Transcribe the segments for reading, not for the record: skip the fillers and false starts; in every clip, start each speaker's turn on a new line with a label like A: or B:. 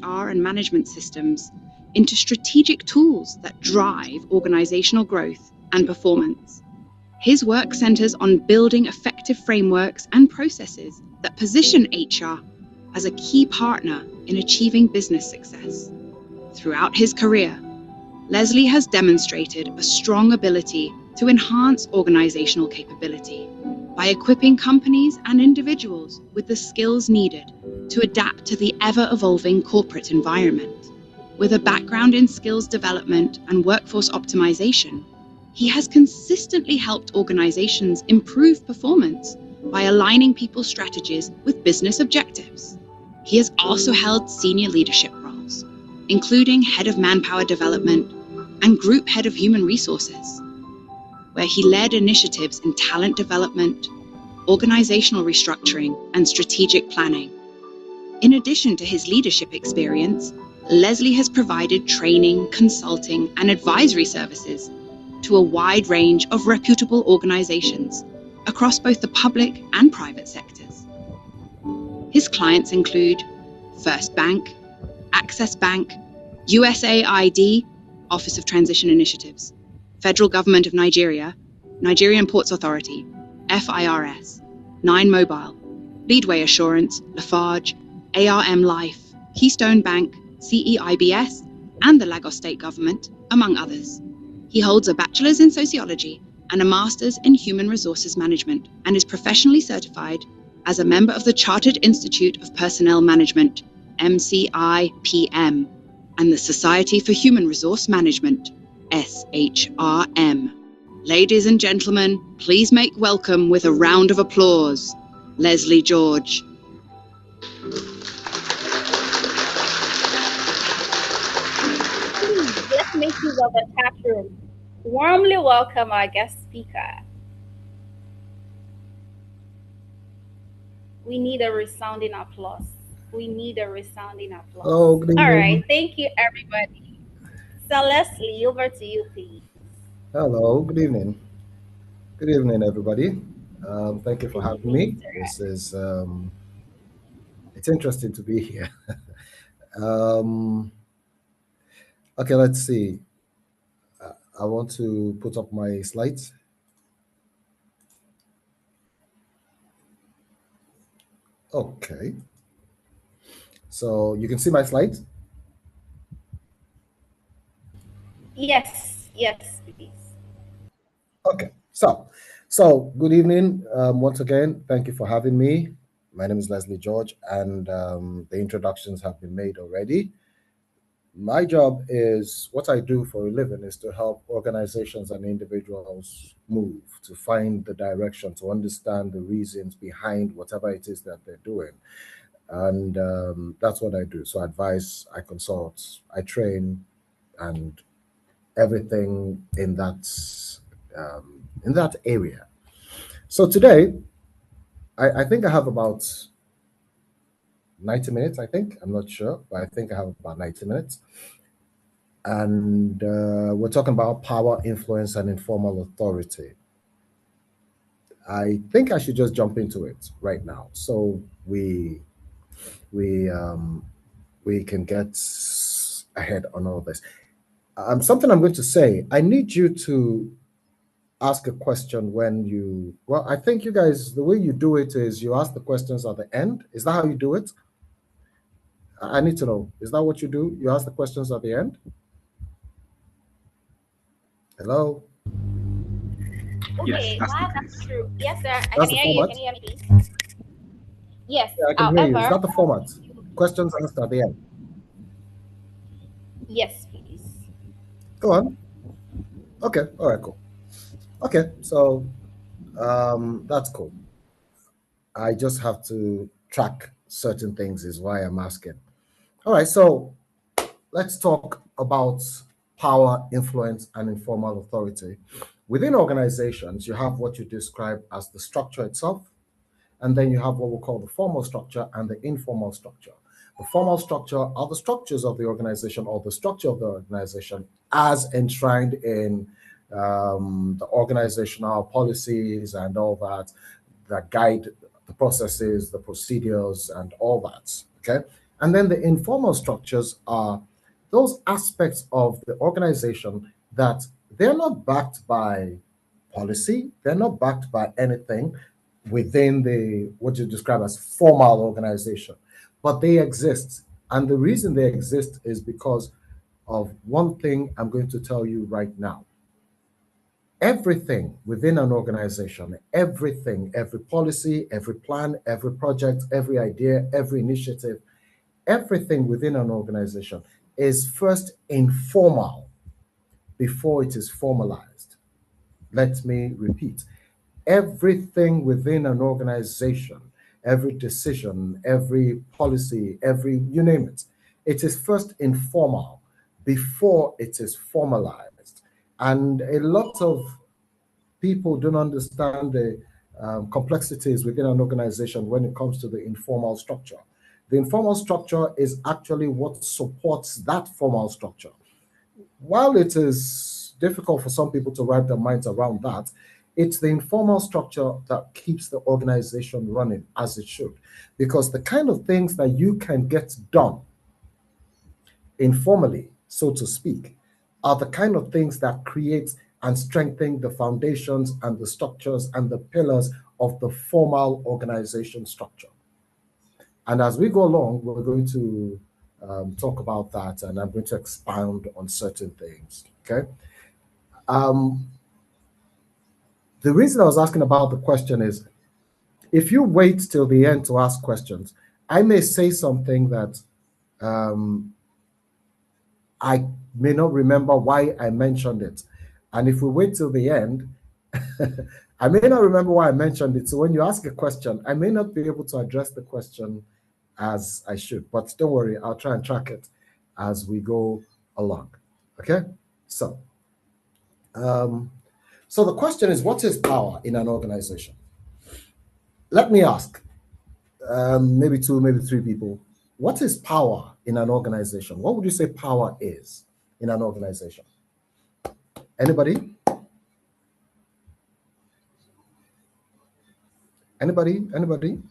A: HR and management systems into strategic tools that drive organizational growth and performance. His work centers on building effective frameworks and processes that position HR as a key partner in achieving business success. Throughout his career, Leslie has demonstrated a strong ability to enhance organizational capability by equipping companies and individuals with the skills needed to adapt to the ever-evolving corporate environment. With a background in skills development and workforce optimization, he has consistently helped organizations improve performance by aligning people's strategies with business objectives. He has also held senior leadership roles, including head of manpower development and group head of human resources, where he led initiatives in talent development, organizational restructuring, and strategic planning. In addition to his leadership experience, Leslie has provided training, consulting, and advisory services to a wide range of reputable organizations across both the public and private sectors. His clients include First Bank, Access Bank, USAID, Office of Transition Initiatives, Federal Government of Nigeria, Nigerian Ports Authority, FIRS, Nine Mobile, Leadway Assurance, Lafarge, ARM Life, Keystone Bank, CEIBS, and the Lagos State Government, among others. He holds a bachelor's in sociology and a master's in human resources management and is professionally certified as a member of the Chartered Institute of Personnel Management, MCIPM, and the Society for Human Resource Management, SHRM. Ladies and gentlemen, please make welcome with a round of applause, Leslie George.
B: Let's make use of the chat room. Warmly welcome our guest speaker. We need a resounding applause. We need a resounding applause.
C: Oh, good evening.
B: All right, thank you, everybody. So Leslie, over to you, please.
C: Hello, good evening. Good evening, everybody. Thank you for having me. This is it's interesting to be here. Okay, let's see. I want to put up my slides. Okay. So you can see my slides?
B: Yes, please.
C: Okay, so good evening. Once again, thank you for having me. My name is Leslie George, and the introductions have been made already. My job is, what I do for a living is to help organizations and individuals move, to find the direction, to understand the reasons behind whatever it is that they're doing. And that's what I do. So I advise, I consult, I train, and everything in that area. So today, I think I have about 90 minutes, I think. I'm not sure, but I think I have about 90 minutes. And we're talking about power, influence, and informal authority. I think I should just jump into it right now, so we can get ahead on all this. Something I'm going to say, I need you to ask a question when you, well, I think you guys, the way you do it is you ask the questions at the end. Is that how you do it? I need to know, is that what you do? You ask the questions at the end? Hello?
B: Okay,
A: Yes,
B: that's true. Yes, sir. I
C: That's
B: can
C: the
B: hear you.
C: format?
B: Can you hear me, please? Yes.
C: Yeah, I can hear you. Is that the format? Questions asked at the end.
B: Yes, please.
C: Go on. Okay. All right, cool. Okay, so that's cool. I just have to track certain things is why I'm asking. All right, so let's talk about power, influence, and informal authority. Within organizations, you have what you describe as the structure itself, and then you have what we call the formal structure and the informal structure. The formal structure are the structures of the organization, or the structure of the organization as enshrined in the organizational policies and all that guide the processes, the procedures, and all that. Okay. And then the informal structures are those aspects of the organization that they're not backed by policy, they're not backed by anything within the what you describe as formal organization, but they exist. And the reason they exist is because of one thing I'm going to tell you right now. Everything within an organization, everything, every policy, every plan, every project, every idea, every initiative, everything within an organization is first informal before it is formalized. Let me repeat. Everything within an organization, every decision, every policy, every, you name it, it is first informal before it is formalized. And a lot of people don't understand the complexities within an organization when it comes to the informal structure. The informal structure is actually what supports that formal structure. While it is difficult for some people to wrap their minds around that, it's the informal structure that keeps the organization running as it should. Because the kind of things that you can get done informally, so to speak, are the kind of things that create and strengthen the foundations and the structures and the pillars of the formal organization structure. And as we go along, we're going to talk about that, and I'm going to expound on certain things. Okay. Um, the reason I was asking about the question is if you wait till the end to ask questions, I may say something that um, I may not remember why I mentioned it. And if we wait till the end, I may not remember why I mentioned it. So when you ask a question, I may not be able to address the question as I should. But don't worry, I'll try and track it as we go along. Okay? So, um, so the question is, what is power in an organization? Let me ask, maybe two, maybe three people. What is power in an organization? What would you say power is in an organization? Anybody? Anybody? Anybody?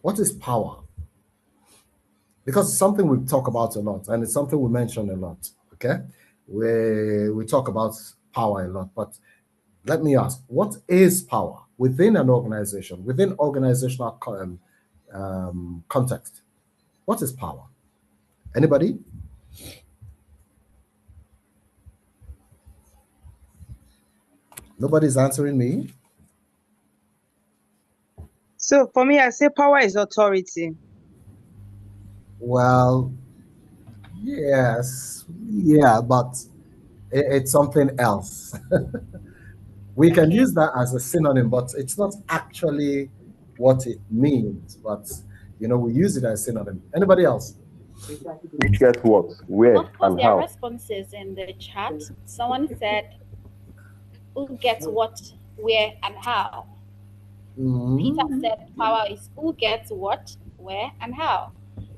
C: What is power? Because it's something we talk about a lot, and it's something we mention a lot. Okay, we talk about power a lot, but let me ask: what is power within an organization, within organizational context? What is power? Anybody? Nobody's answering me.
D: So for me, I say power is authority.
C: Well, yes, yeah, but it's something else. We can use that as a synonym, but it's not actually what it means. But we use it as a synonym. Anybody else?
E: Who gets what, where,
B: Of course,
E: and
B: there are
E: how?
B: responses in the chat. Someone said, who gets what, where, and how? Peter said, power is who gets what, where, and how.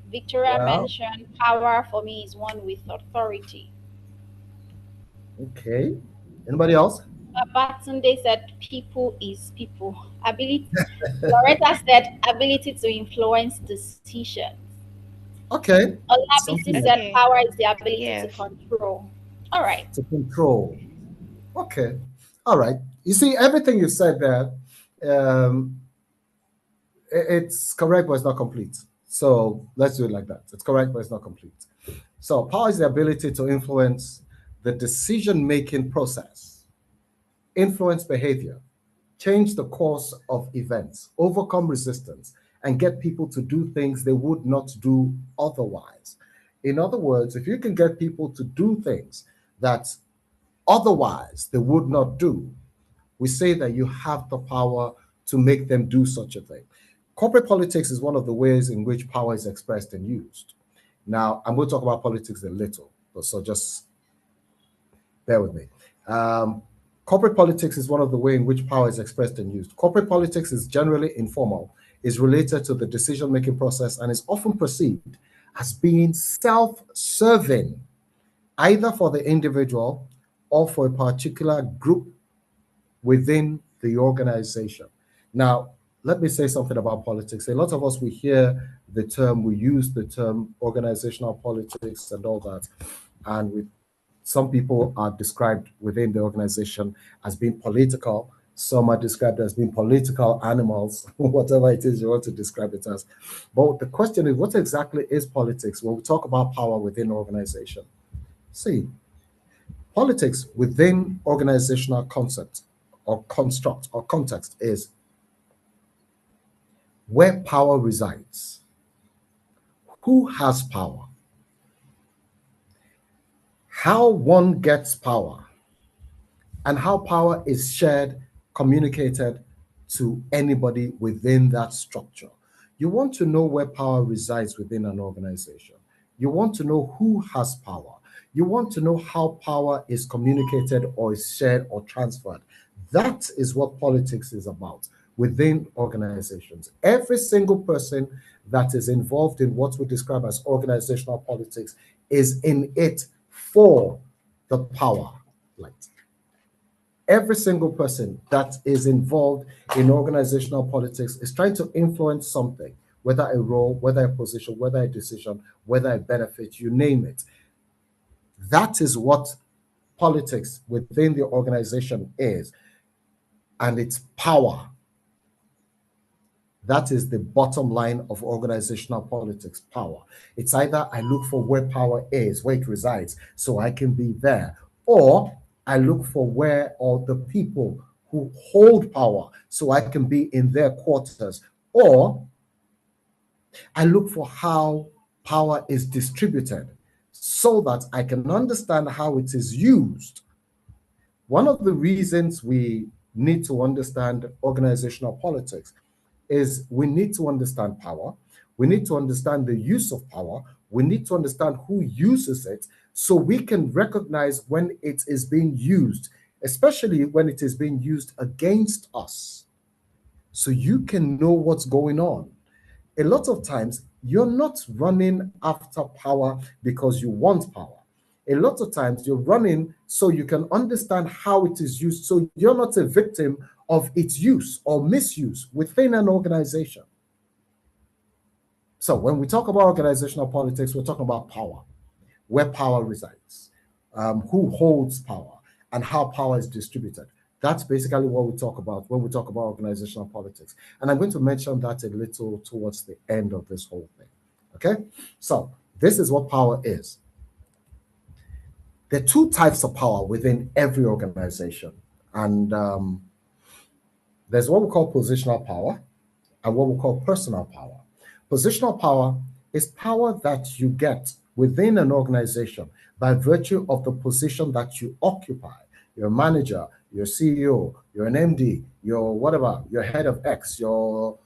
B: Victoria mentioned power for me is one with authority.
C: Okay. Anybody else?
B: Batunde said, people is people. Ability. Loretta said, ability to influence decisions.
C: Okay.
B: Olabisi said, power is the ability to control. All right.
C: To control. Okay. All right. You see, everything you said there, it's correct, but it's not complete. So let's do it like that. It's correct, but it's not complete. So power is the ability to influence the decision-making process, influence behavior, change the course of events, overcome resistance, and get people to do things they would not do otherwise. In other words, if you can get people to do things that otherwise they would not do, we say that you have the power to make them do such a thing. Corporate politics is one of the ways in which power is expressed and used. Now, I'm going to talk about politics a little, so just bear with me. Corporate politics is one of the ways in which power is expressed and used. Corporate politics is generally informal, is related to the decision-making process, and is often perceived as being self-serving, either for the individual or for a particular group within the organization. Now, let me say something about politics. A lot of us, we hear the term, we use the term organizational politics and all that, and some people are described within the organization as being political. Some are described as being political animals, whatever it is you want to describe it as. But the question is, what exactly is politics when we talk about power within organization? See, politics within organizational concept or construct or context is where power resides, who has power, how one gets power, and how power is shared, communicated to anybody within that structure. You want to know where power resides within an organization. You want to know who has power. You want to know how power is communicated or is shared or transferred. That is what politics is about within organizations. Every single person that is involved in what we describe as organizational politics is in it for the power. Like, every single person that is involved in organizational politics is trying to influence something, whether a role, whether a position, whether a decision, whether a benefit, you name it. That is what politics within the organization is, and its power. That is the bottom line of organizational politics, power. It's either I look for where power is, where it resides, so I can be there, or I look for where all the people who hold power, so I can be in their quarters, or I look for how power is distributed so that I can understand how it is used. One of the reasons we need to understand organizational politics is we need to understand power. We need to understand the use of power. We need to understand who uses it so we can recognize when it is being used, especially when it is being used against us. So you can know what's going on. A lot of times, you're not running after power because you want power. A lot of times, you're running so you can understand how it is used, so you're not a victim of its use or misuse within an organization. So when we talk about organizational politics, we're talking about power, where power resides, who holds power, and how power is distributed. That's basically what we talk about when we talk about organizational politics. And I'm going to mention that a little towards the end of this whole thing. Okay? So this is what power is. There are two types of power within every organization. And there's what we call positional power and what we call personal power. Positional power is power that you get within an organization by virtue of the position that you occupy. You're a manager, you're a CEO, you're an MD, you're whatever, you're head of X, you're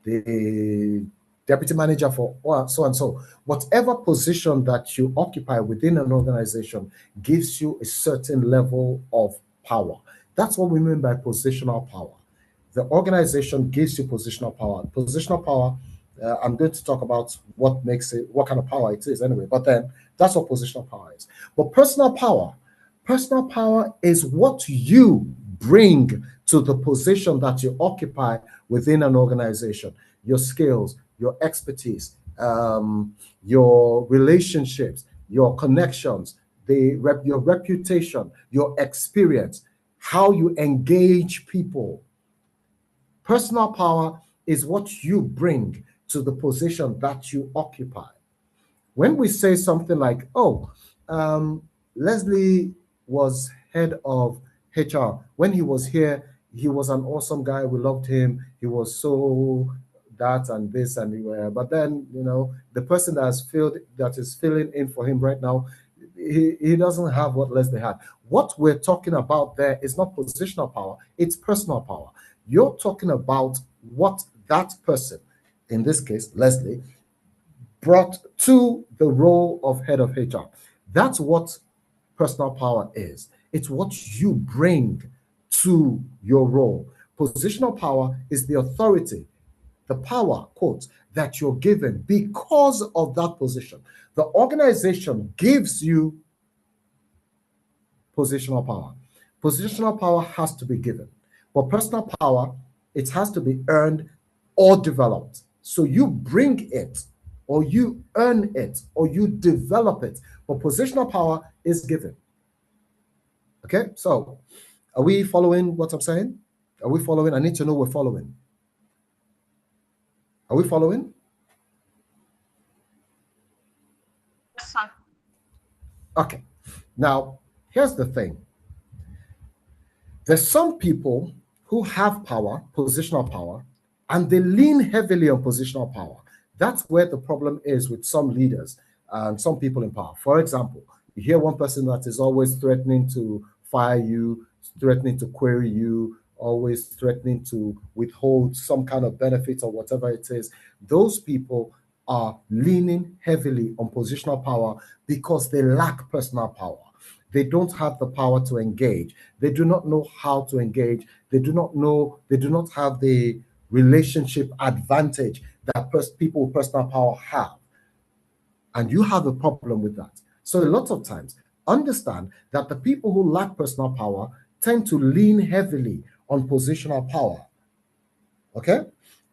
C: the deputy manager for so and so. Whatever position that you occupy within an organization gives you a certain level of power. That's what we mean by positional power. The organization gives you positional power. Positional power, I'm going to talk about what makes it, what kind of power it is anyway, but then that's what positional power is. But personal power is what you bring to the position that you occupy within an organization. Your skills, your expertise, your relationships, your connections, your reputation, your experience, how you engage people. Personal power is what you bring to the position that you occupy. When we say something like, oh, Leslie was head of HR. When he was here, he was an awesome guy. We loved him. He was so that and this and but then, the person that is filling in for him right now, he doesn't have what Leslie had. What we're talking about there is not positional power, it's personal power. You're talking about what that person, in this case, Leslie, brought to the role of head of HR. That's what personal power is. It's what you bring to your role. Positional power is the authority, the power, quote, that you're given because of that position. The organization gives you positional power. Positional power has to be given. But personal power It has to be earned or developed. So you bring it, or you earn it, or you develop it. But positional power is given. Okay, so are we following what I'm saying? Are we following? I need to know we're following. Are we following?
B: Yes, sir.
C: Okay. Now, here's the thing. There's some people who have power, positional power, and they lean heavily on positional power. That's where the problem is with some leaders and some people in power. For example, you hear one person that is always threatening to fire you, threatening to query you, always threatening to withhold some kind of benefit or whatever it is. Those people are leaning heavily on positional power because they lack personal power. They don't have the power to engage. They do not know how to engage. They do not have the relationship advantage that people with personal power have. And you have a problem with that. So a lot of times, understand that the people who lack personal power tend to lean heavily on positional power. Okay?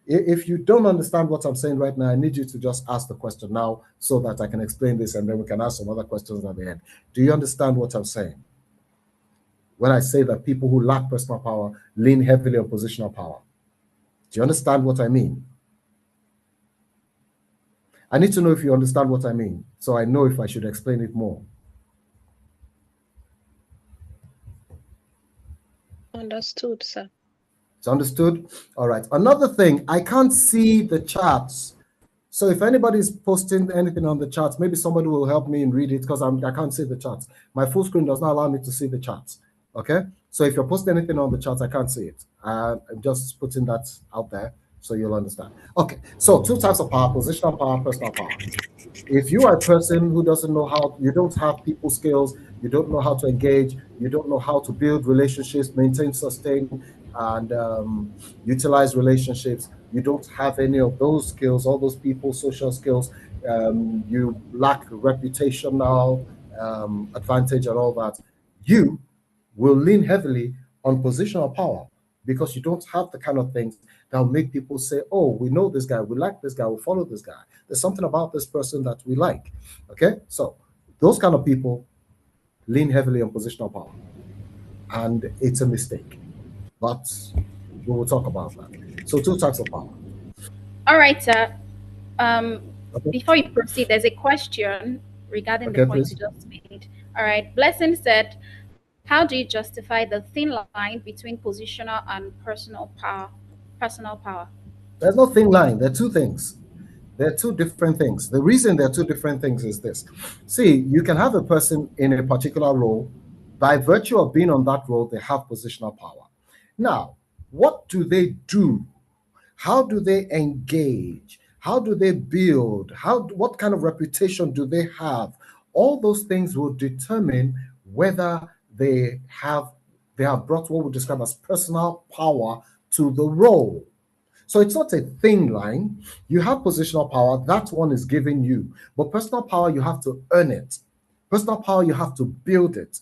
C: If you don't understand what I'm saying right now, I need you to just ask the question now so that I can explain this and then we can ask some other questions at the end. Do you understand what I'm saying? When I say that people who lack personal power lean heavily on positional power. Do you understand what I mean? I need to know if you understand what I mean, so I know if I should explain it more.
F: Understood, sir.
C: It's understood? All right. Another thing, I can't see the charts. So if anybody's posting anything on the charts, maybe somebody will help me and read it because I can't see the charts. My full screen does not allow me to see the charts. Okay? So if you're posting anything on the charts, I can't see it. I'm just putting that out there so you'll understand. Okay. So 2 types of power: positional power, personal power. If you are a person who doesn't know how, you don't have people skills, you don't know how to engage, you don't know how to build relationships, maintain, sustain, and utilize relationships, you don't have any of those skills, all those people, social skills, you lack reputational advantage and all that, you will lean heavily on positional power because you don't have the kind of things that will make people say, oh, we know this guy, we like this guy, we follow this guy. There's something about this person that we like. Okay? So those kind of people lean heavily on positional power. And it's a mistake. But we will talk about that. So 2 types of power.
B: All right, sir.
C: Okay.
B: Before you proceed, there's a question regarding the point
C: Please.
B: you just made. All right. Blessing said, how do you justify the thin line between positional and personal power? Personal power.
C: There's no thin line. There are 2 things. They're 2 different things. The reason they're 2 different things is this. See, you can have a person in a particular role. By virtue of being on that role, they have positional power. Now, what do they do? How do they engage? How do they build? What kind of reputation do they have? All those things will determine whether they have brought what we describe as personal power to the role. So it's not a thin line. You have positional power, that one is given you. But personal power, you have to earn it. Personal power, you have to build it.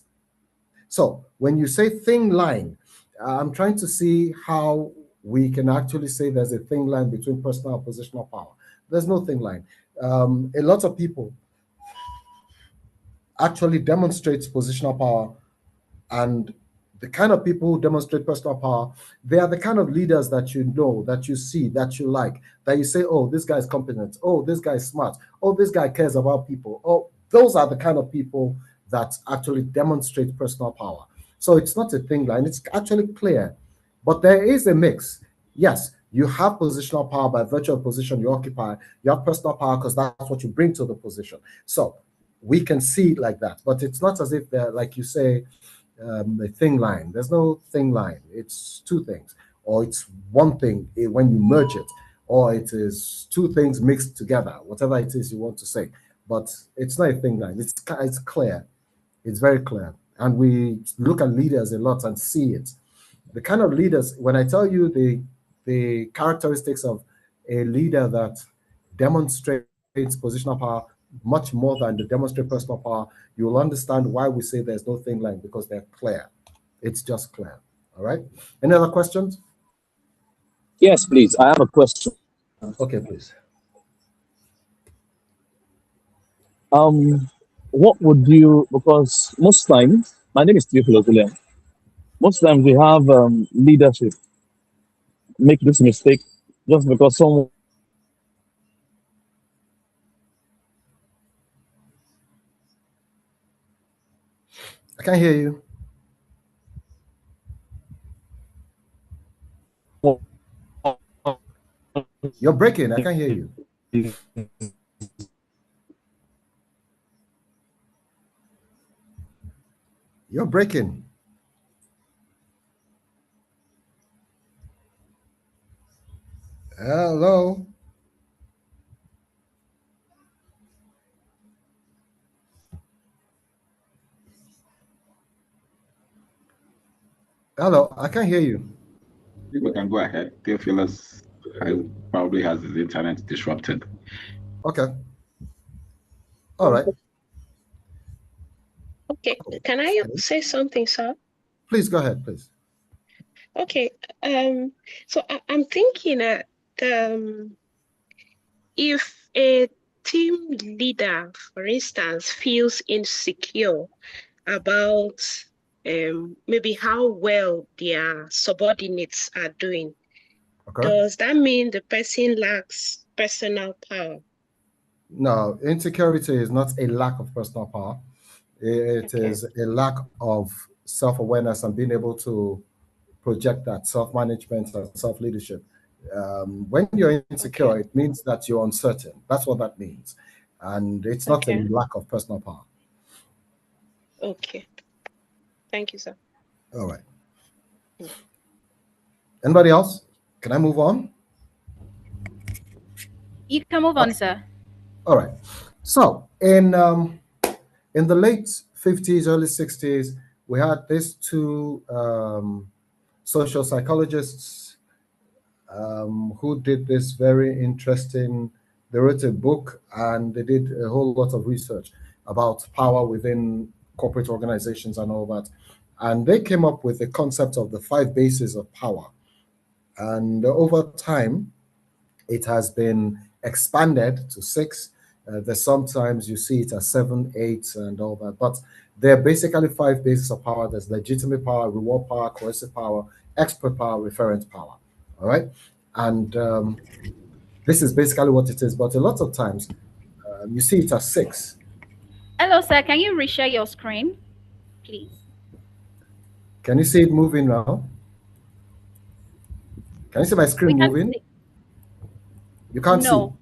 C: So when you say thin line, I'm trying to see how we can actually say there's a thin line between personal and positional power. There's no thin line. A lot of people actually demonstrate positional power, and the kind of people who demonstrate personal power, they are the kind of leaders that you know, that you see, that you like, that you say, oh, this guy's competent, oh, this guy's smart, oh, this guy cares about people. Oh, those are the kind of people that actually demonstrate personal power. So it's not a thin line, it's actually clear. But there is a mix. Yes, you have positional power by virtue of position you occupy. You have personal power because that's what you bring to the position. So we can see it like that, but it's not as if they're, like you say, a thin line. There's no thin line. It's 2 things, or it's one thing when you merge it, or it is 2 things mixed together, whatever it is you want to say. But it's not a thin line. It's clear. It's very clear. And we look at leaders a lot and see it. The kind of leaders, when I tell you the characteristics of a leader that demonstrates positional power much more than the demonstrate personal power, you'll understand why we say there's no thin line, because they're clear. It's just clear. All right. Any other questions?
G: Yes, please. I have a question.
C: Okay, please.
G: Um, what would you? Because most times, my name is Theophilus William. Most times we have leadership make this mistake just because someone.
C: I can't hear you. You're breaking. I can't hear you. You're breaking. Hello. Hello. I can't hear you.
E: People can go ahead. Theophilus probably has his internet disrupted.
C: Okay. All right.
F: Okay, can I say something, sir?
C: Please go ahead, please.
F: Okay, so I'm thinking that if a team leader, for instance, feels insecure about maybe how well their subordinates are doing,
C: Okay.
F: does that mean the person lacks personal power?
C: No, insecurity is not a lack of personal power. It
F: Okay.
C: is a lack of self-awareness and being able to project that self-management and self-leadership. When you're insecure,
F: Okay.
C: it means that you're uncertain. That's what that means. And it's not a
F: Okay.
C: lack of personal power.
F: Okay. Thank you, sir.
C: All right. Anybody else? Can I move on?
B: You can move on, sir.
C: All right. So in the late 50s, early 60s, we had these two social psychologists who did this very interesting. They wrote a book and they did a whole lot of research about power within corporate organizations and all that. And they came up with the concept of the 5 bases of power. And over time, it has been expanded to 6. There's sometimes you see it as 7, 8, and all that. But there are basically 5 bases of power. There's legitimate power, reward power, coercive power, expert power, referent power. All right. And this is basically what it is. But a lot of times you see it as 6.
B: Hello, sir. Can you reshare your screen, please?
C: Can you see it moving now? Can you see my screen
B: We can't
C: moving?
B: see.
C: You can't
B: No.
C: see.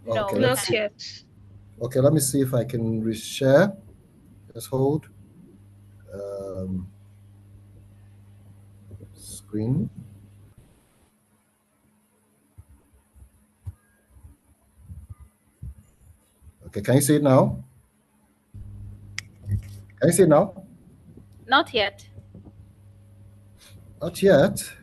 B: No,
C: Okay,
B: we
C: let's
F: Not
C: see.
F: yet.
C: Okay, let me see if I can reshare. Just hold. Screen. Okay, can you see it now? Can you see it now?
B: Not yet.
C: Not yet.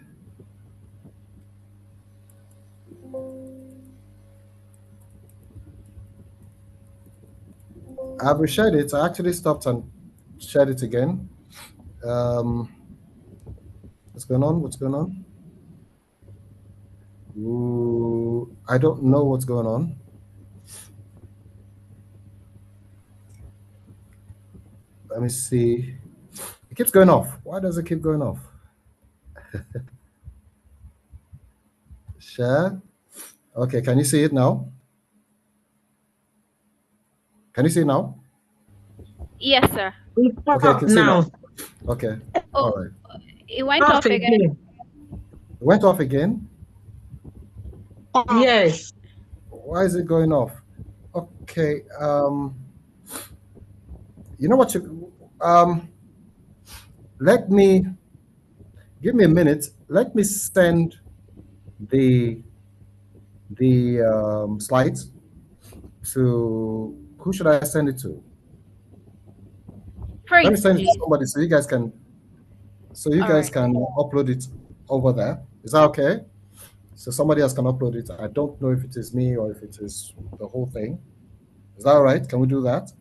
C: I've reshared it. I actually stopped and shared it again. What's going on? What's going on? Ooh, I don't know what's going on. Let me see. It keeps going off. Why does it keep going off? Share. Okay, can you see it now? Can you see it now?
B: Yes, sir.
C: Okay, I can see now. Okay.
B: Oh,
C: All right.
B: it went off again.
C: It went off again.
H: Yes.
C: Why is it going off? Okay. You know what let me give me a minute. Let me send the slides to who should I send it to? Let me
B: Praise,
C: send it to
B: please.
C: somebody so you guys can
B: All right.
C: can upload it over there. Is that okay? So somebody else can upload it. I don't know if it is me or if it is the whole thing. Is that all right? Can we do that?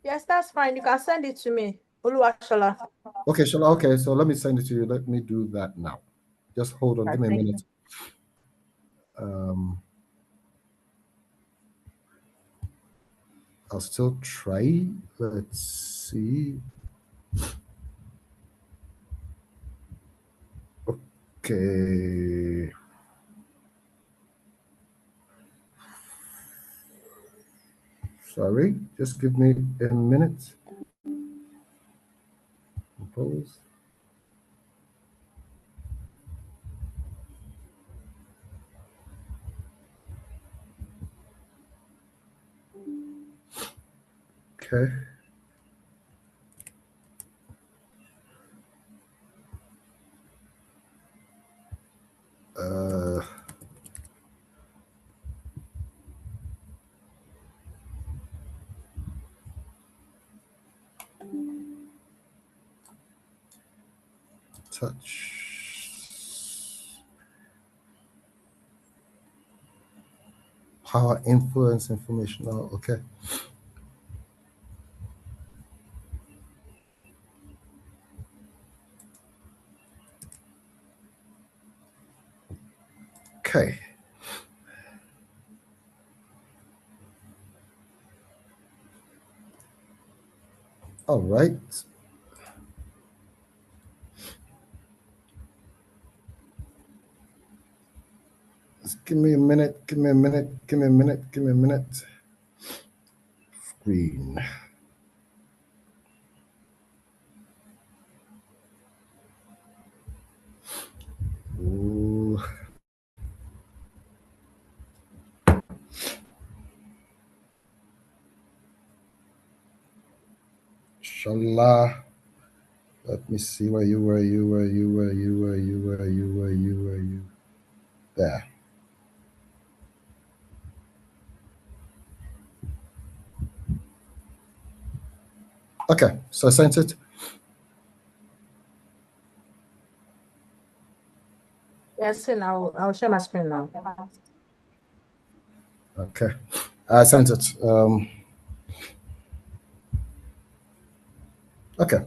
H: Yes, that's fine. You can send it to me. Oluwashola.
C: Okay, Shola. Okay, so let me send it to you. Let me do that now. Just hold on. Give me a minute. I'll still try. Let's see. Okay. Sorry, just give me a minute. Compose. Okay. Touch. Power, influence, informational. Okay. Okay. All right. Just give me a minute. Give me a minute. Give me a minute. Give me a minute. Screen. Ooh. Inshallah. Let me see where you. There. Okay, so I sent it.
H: Yes, and I'll share my screen now.
C: Okay, I sent it. Okay.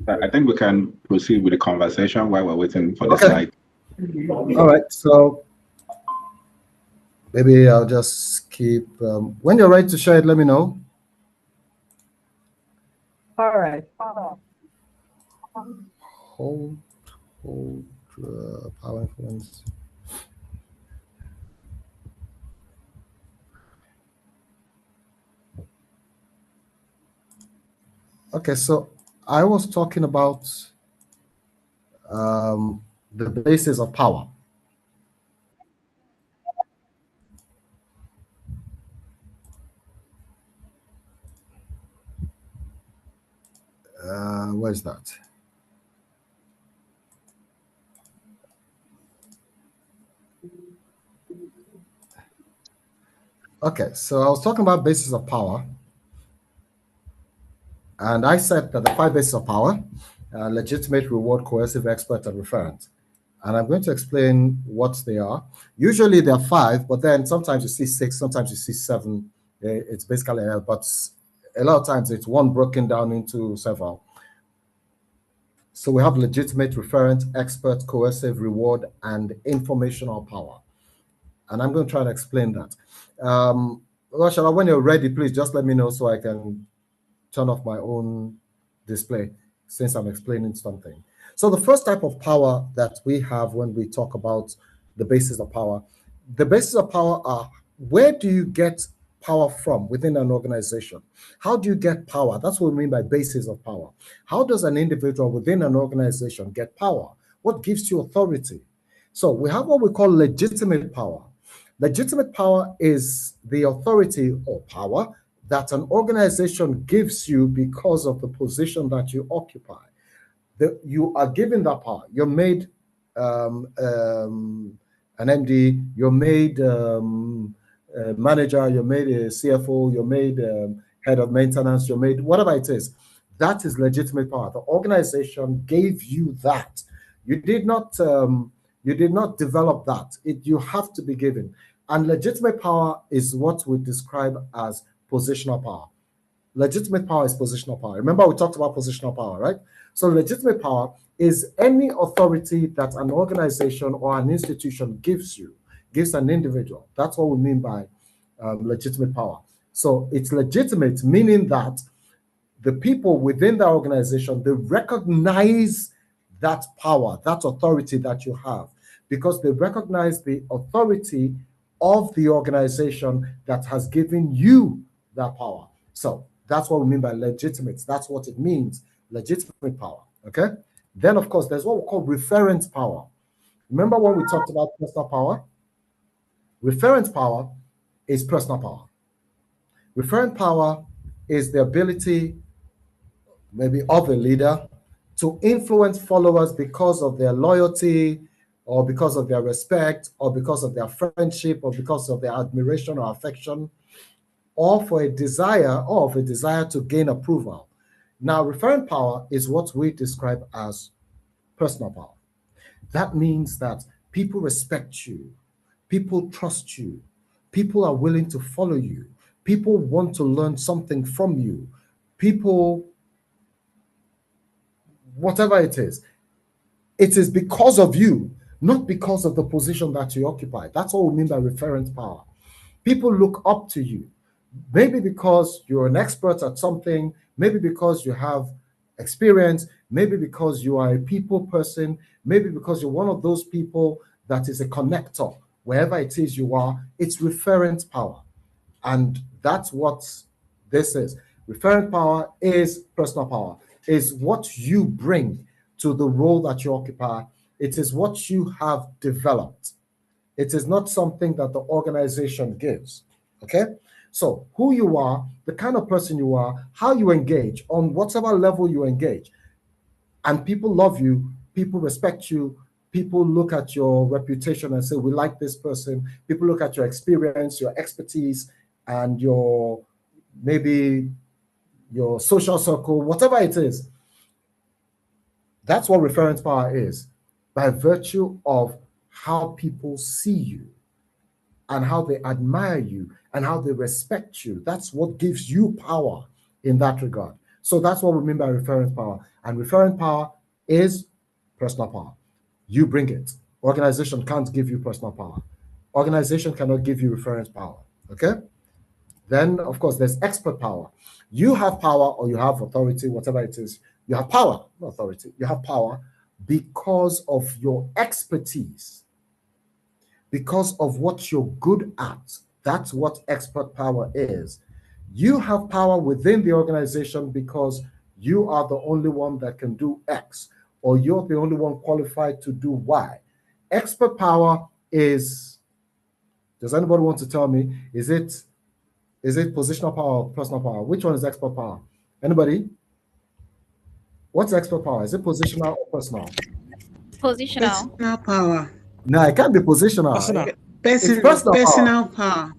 E: I think we can proceed with the conversation while we're waiting for the slide.
C: All right, so maybe I'll just keep. When you're ready to share it, let me know.
H: All right.
C: Hold, power influence. Okay, so I was talking about the basis of power. Where's that? Okay, so I was talking about basis of power. And I said that the 5 bases of power, legitimate, reward, coercive, expert, and referent. And I'm going to explain what they are. Usually there are 5, but then sometimes you see 6, sometimes you see 7. It's basically but a lot of times it's one broken down into several. So we have legitimate, referent, expert, coercive, reward, and informational power. And I'm going to try and explain that. Rashada, when you're ready, please just let me know so I can turn off my own display since I'm explaining something. So the first type of power that we have when we talk about the basis of power, the basis of power are where do you get power from within an organization? How do you get power? That's what we mean by basis of power. How does an individual within an organization get power? What gives you authority? So we have what we call legitimate power. Legitimate power is the authority or power that an organization gives you because of the position that you occupy. You are given that power. You're made an MD, you're made a manager, you're made a CFO, you're made head of maintenance, your maid, whatever it is. That is legitimate power. The organization gave you that. You did not develop that. You have to be given. And legitimate power is what we describe as positional power. Legitimate power is positional power. Remember, we talked about positional power, right? So legitimate power is any authority that an organization or an institution gives an individual. That's what we mean by legitimate power. So it's legitimate, meaning that the people within the organization, they recognize that power, that authority that you have, because they recognize the authority of the organization that has given you that power. So that's what we mean by legitimate. That's what it means, legitimate power, okay? Then, of course, there's what we call reference power. Remember when we talked about personal power? Reference power is personal power. Referent power is the ability, maybe of a leader, to influence followers because of their loyalty, or because of their respect, or because of their friendship, or because of their admiration or affection, or for a desire, to gain approval. Now, referent power is what we describe as personal power. That means that people respect you, people trust you, people are willing to follow you, people want to learn something from you, people, whatever it is because of you, not because of the position that you occupy. That's what we mean by reference power. People look up to you, maybe because you're an expert at something, maybe because you have experience, maybe because you are a people person, maybe because you're one of those people that is a connector. Wherever it is you are, it's reference power. And that's what this is. Referent power is personal power, is what you bring to the role that you occupy. It is what you have developed. It is not something that the organization gives, okay? So who you are, the kind of person you are, how you engage, on whatever level you engage, and people love you, people respect you, people look at your reputation and say, we like this person. People look at your experience, your expertise, and maybe your social circle, whatever it is. That's what reference power is, by virtue of how people see you and how they admire you and how they respect you. That's what gives you power in that regard. So that's what we mean by reference power. And reference power is personal power. You bring it. Organization can't give you personal power. Organization cannot give you reference power, okay? Then, of course, there's expert power. You have power, or you have authority, whatever it is. You have power, not authority. You have power because of your expertise, because of what you're good at. That's what expert power is. You have power within the organization because you are the only one that can do X, or you're the only one qualified to do Y. Expert power is, does anybody want to tell me, is it positional power or personal power? Which one is expert power? Anybody? What's expert power? Is it positional or personal?
B: Positional.
D: Personal power.
C: No, it can't be positional.
F: Personal.
C: It's personal power.
D: Personal power.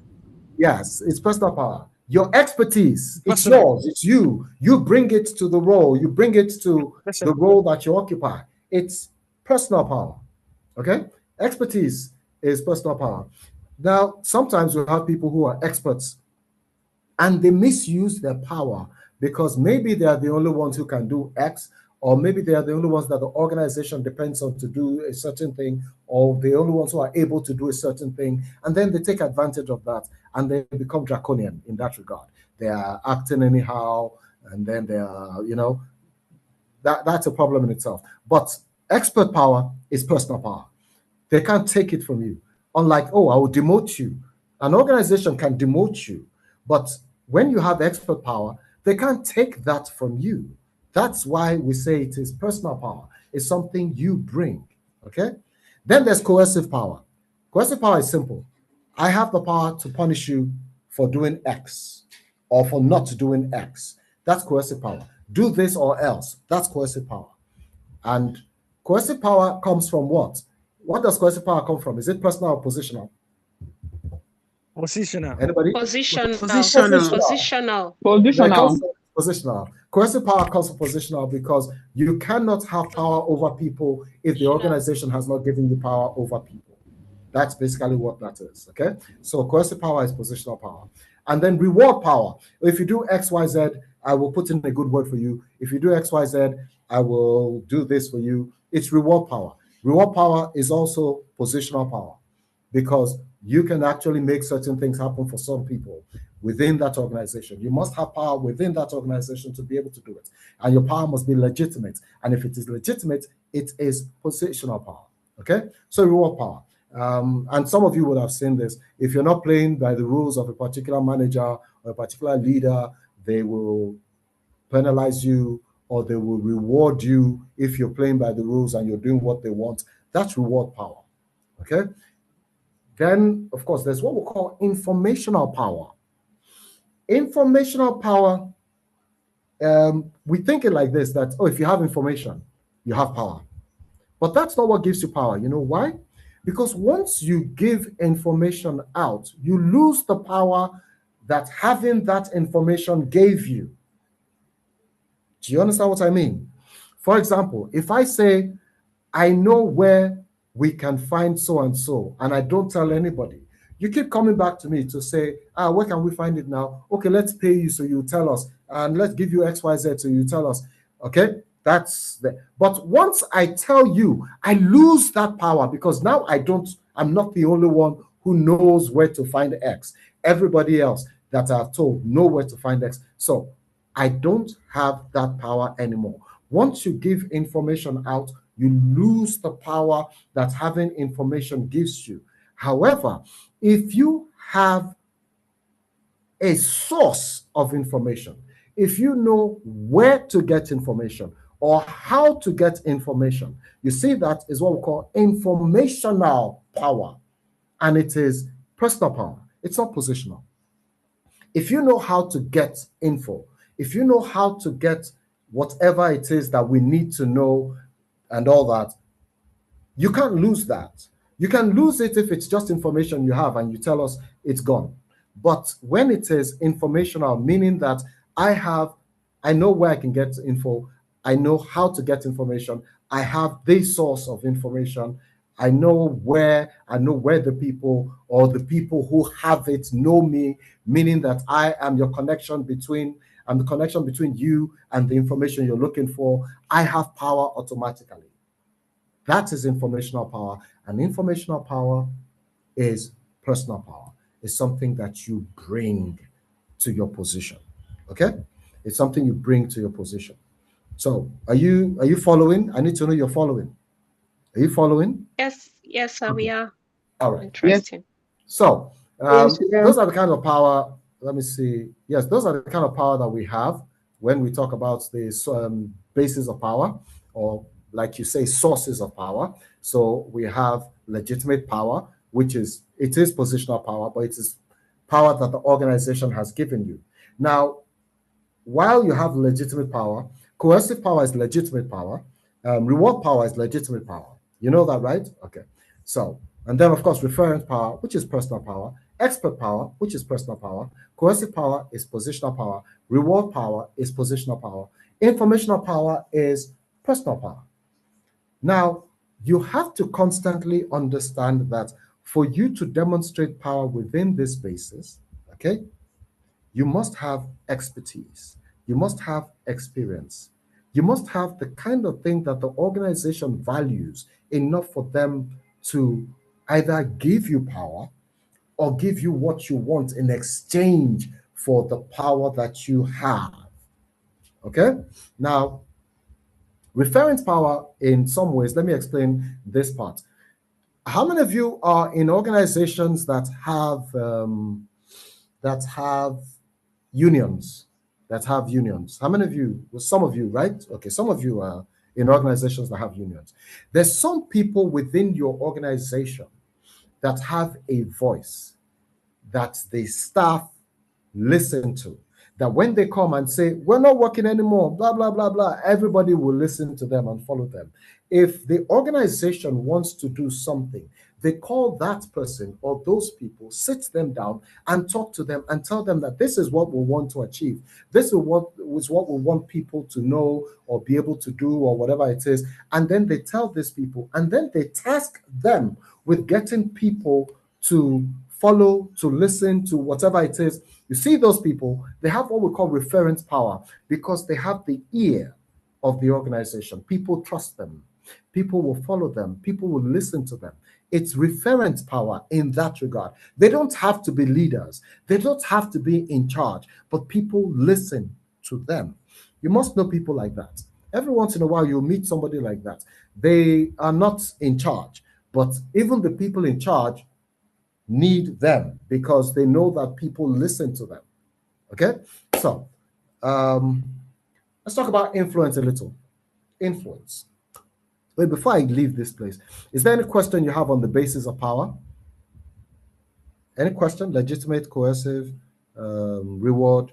C: Yes, it's personal power. Your expertise, it's yours, it's you. You bring it to the role, you bring it to the role that you occupy. It's personal power, okay? Expertise is personal power. Now, sometimes we have people who are experts and they misuse their power because maybe they are the only ones who can do X, or maybe they are the only ones that the organization depends on to do a certain thing, or the only ones who are able to do a certain thing, and then they take advantage of that and they become draconian in that regard. They are acting anyhow, and then they are, that's a problem in itself. But expert power is personal power. They can't take it from you. Unlike, I will demote you. An organization can demote you, but when you have expert power, they can't take that from you. That's why we say it is personal power. It's something you bring, okay? Then there's coercive power. Coercive power is simple. I have the power to punish you for doing X or for not doing X. That's coercive power. Do this or else. That's coercive power. And coercive power comes from what? What does coercive power come from? Is it personal or positional?
I: Positional.
C: Anybody?
F: Positional.
A: Positional.
F: Positional.
C: The
J: Positional.
C: concept is positional. Coercive power comes from positional because you cannot have power over people if the organization has not given you power over people. That's basically what that is. Okay. So coercive power is positional power. And then reward power. If you do X, Y, Z, I will put in a good word for you. If you do X, Y, Z, I will do this for you. It's reward power. Reward power is also positional power because you can actually make certain things happen for some people within that organization. You must have power within that organization to be able to do it. And your power must be legitimate. And if it is legitimate, it is positional power. Okay? So reward power. And some of you would have seen this. If you're not playing by the rules of a particular manager or a particular leader, they will penalize you or they will reward you if you're playing by the rules and you're doing what they want. That's reward power. Okay? Then, of course, there's what we call informational power. Informational power, we think it like this, that, oh, if you have information, you have power. But that's not what gives you power. You know why? Because once you give information out, you lose the power that having that information gave you. Do you understand what I mean? For example, if I say, I know where we can find so and so, and I don't tell anybody, you keep coming back to me to say, where can we find it now? Okay, let's pay you so you tell us, and let's give you XYZ so you tell us. Okay, that's the. But once I tell you, I lose that power because now I'm not the only one who knows where to find X. Everybody else that I've told know where to find X. So I don't have that power anymore. Once you give information out, you lose the power that having information gives you. However, if you have a source of information, if you know where to get information or how to get information, you see that is what we call informational power. And it is personal power. It's not positional. If you know how to get info, if you know how to get whatever it is that we need to know and all that, you can't lose that. You can lose it if it's just information you have and you tell us it's gone. But when it is informational, meaning that I know where I can get info, I know how to get information, I have the source of information, I know where the people or the people who have it know me, meaning that I am your connection between, I'm the connection between you and the information you're looking for. I have power automatically. That is informational power. And informational power is personal power. It's something that you bring to your position. Okay? It's something you bring to your position. So are you following? I need to know you're following. Are you following?
F: Yes, sir, we are.
C: All right.
F: Interesting.
C: So
J: Yes,
C: those are the kind of power. Let me see. Yes, those are the kind of power that we have when we talk about the basis of power, or like you say, sources of power. So we have legitimate power, which is positional power, but it is power that the organization has given you. Now, while you have legitimate power, coercive power is legitimate power. Reward power is legitimate power. You know that, right? Okay. So, and then of course, reference power, which is personal power. Expert power, which is personal power. Coercive power is positional power. Reward power is positional power. Informational power is personal power. Now, you have to constantly understand that for you to demonstrate power within this basis, okay, you must have expertise. You must have experience. You must have the kind of thing that the organization values enough for them to either give you power or give you what you want in exchange for the power that you have. Okay? Now, reference power in some ways, let me explain this part. How many of you are in organizations that have unions? How many of you? Well, some of you, right? Okay, some of you are in organizations that have unions. There's some people within your organization that have a voice that the staff listen to. That when they come and say, we're not working anymore, blah, blah, blah, blah, everybody will listen to them and follow them. If the organization wants to do something they call that person or those people, sit them down and talk to them and tell them that this is what we want to achieve. This is what we want people to know or be able to do or whatever it is. And then they tell these people, and then they task them with getting people to follow, to listen to whatever it is. You see, those people, they have what we call reference power because they have the ear of the organization. People trust them. People will follow them. People will listen to them. It's reference power in that regard. They don't have to be leaders. They don't have to be in charge, but people listen to them. You must know people like that. Every once in a while, you'll meet somebody like that. They are not in charge, but even the people in charge need them because they know that people listen to them. Okay? So, let's talk about influence a little. Influence. Wait, before I leave this place, is there any question you have on the basis of power? Any question? Legitimate, coercive, reward,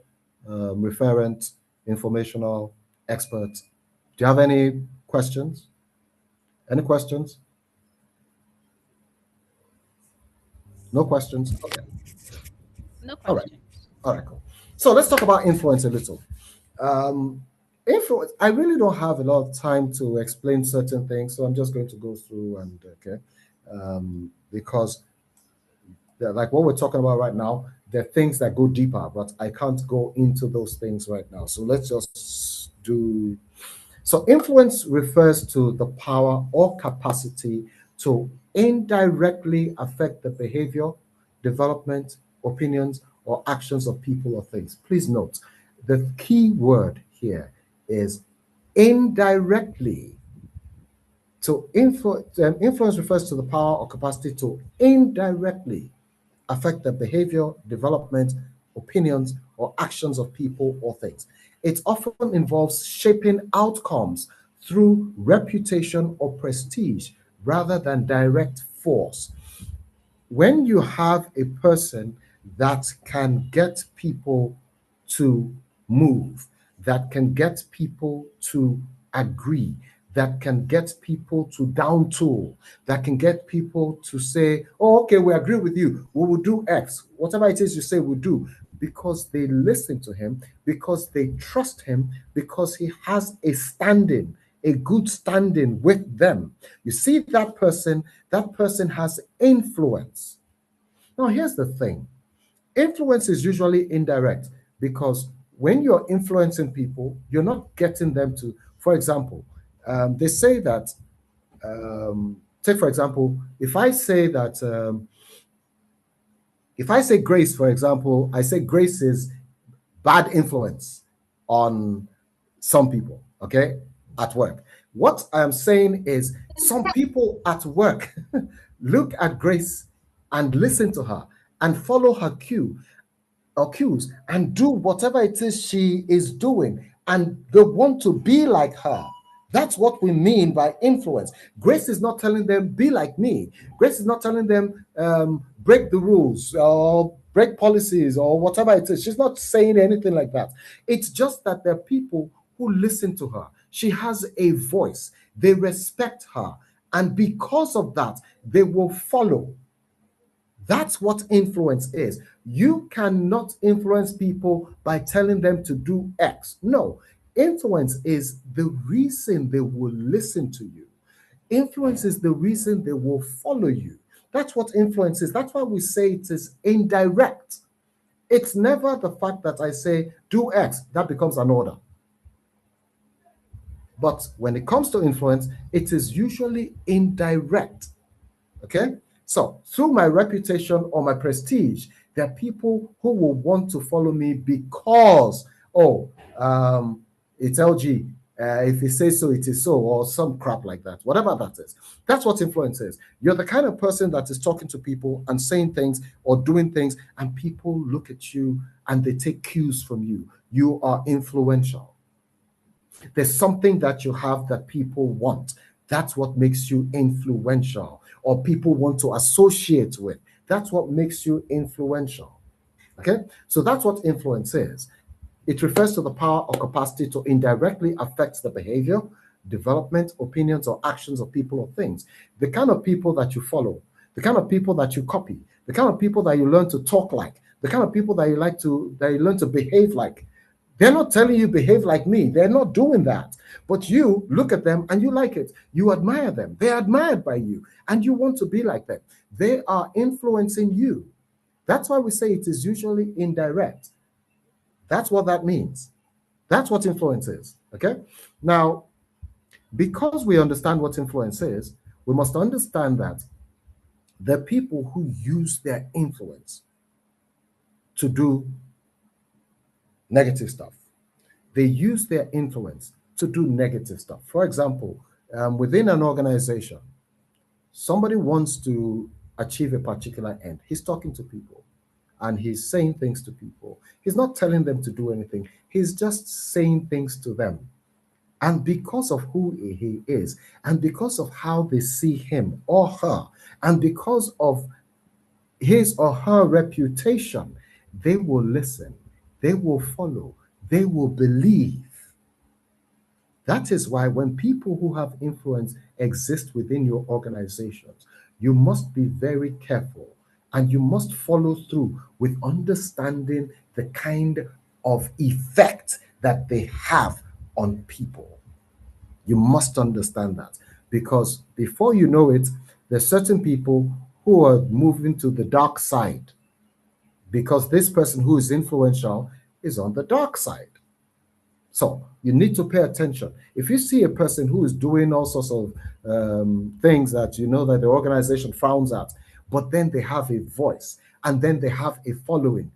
C: referent, informational, expert. Do you have any questions? Any questions? No questions? Okay.
B: No
C: All right.
B: question.
C: All right, cool. So let's talk about influence a little. Influence, I really don't have a lot of time to explain certain things, so I'm just going to go through and okay, because like what we're talking about right now, there are things that go deeper, but I can't go into those things right now. So let's just do. So influence refers to the power or capacity to indirectly affect the behavior, development, opinions, or actions of people or things. Please note, the key word here is indirectly. So influence refers to the power or capacity to indirectly affect the behavior, development, opinions, or actions of people or things. It often involves shaping outcomes through reputation or prestige rather than direct force. When you have a person that can get people to move, that can get people to agree, that can get people to down tool, that can get people to say, oh, okay, we agree with you. We will do X. Whatever it is you say, we'll do. Because they listen to him, because they trust him, because he has a standing, a good standing with them. You see that person has influence. Now, here's the thing. Influence is usually indirect because when you're influencing people, you're not getting them to, for example, they say that, take for example, if I say Grace, for example, I say Grace is bad influence on some people, okay, at work. What I'm saying is some people at work look at Grace and listen to her and follow her cues and do whatever it is she is doing, and they want to be like her. That's what we mean by influence. Grace is not telling them, be like me. Grace is not telling them, break the rules or break policies or whatever it is. She's not saying anything like that. It's just that there are people who listen to her. She has a voice. They respect her. And because of that, they will follow. That's what influence is. You cannot influence people by telling them to do X. No, influence is the reason they will listen to you. Influence is the reason they will follow you. That's what influence is. That's why we say it is indirect. It's never the fact that I say do X, that becomes an order. But when it comes to influence, it is usually indirect. Okay? So through my reputation or my prestige, there are people who will want to follow me because, it's LG. If he says so, it is so, or some crap like that, whatever that is. That's what influence is. You're the kind of person that is talking to people and saying things or doing things, and people look at you and they take cues from you. You are influential. There's something that you have that people want. That's what makes you influential, or people want to associate with. That's what makes you influential. Okay? So that's what influence is. It refers to the power or capacity to indirectly affect the behavior, development, opinions, or actions of people or things. The kind of people that you follow, the kind of people that you copy, the kind of people that you learn to talk like, the kind of people that you learn to behave like. They're not telling you behave like me. They're not doing that. But you look at them and you like it. You admire them. They're admired by you and you want to be like them. They are influencing you. That's why we say it is usually indirect. That's what that means. That's what influence is. Okay? Now, because we understand what influence is, we must understand that the people who use their influence to do negative stuff, they use their influence to do negative stuff. For example, within an organization, somebody wants to achieve a particular end. He's talking to people and he's saying things to people. He's not telling them to do anything. He's just saying things to them. And because of who he is, and because of how they see him or her, and because of his or her reputation, they will listen, they will follow, they will believe. That is why when people who have influence exist within your organizations, you must be very careful and you must follow through with understanding the kind of effect that they have on people. You must understand that, because before you know it, there's certain people who are moving to the dark side because this person who is influential is on the dark side. So you need to pay attention. If you see a person who is doing all sorts of things that you know that the organization frowns at, but then they have a voice and then they have a following,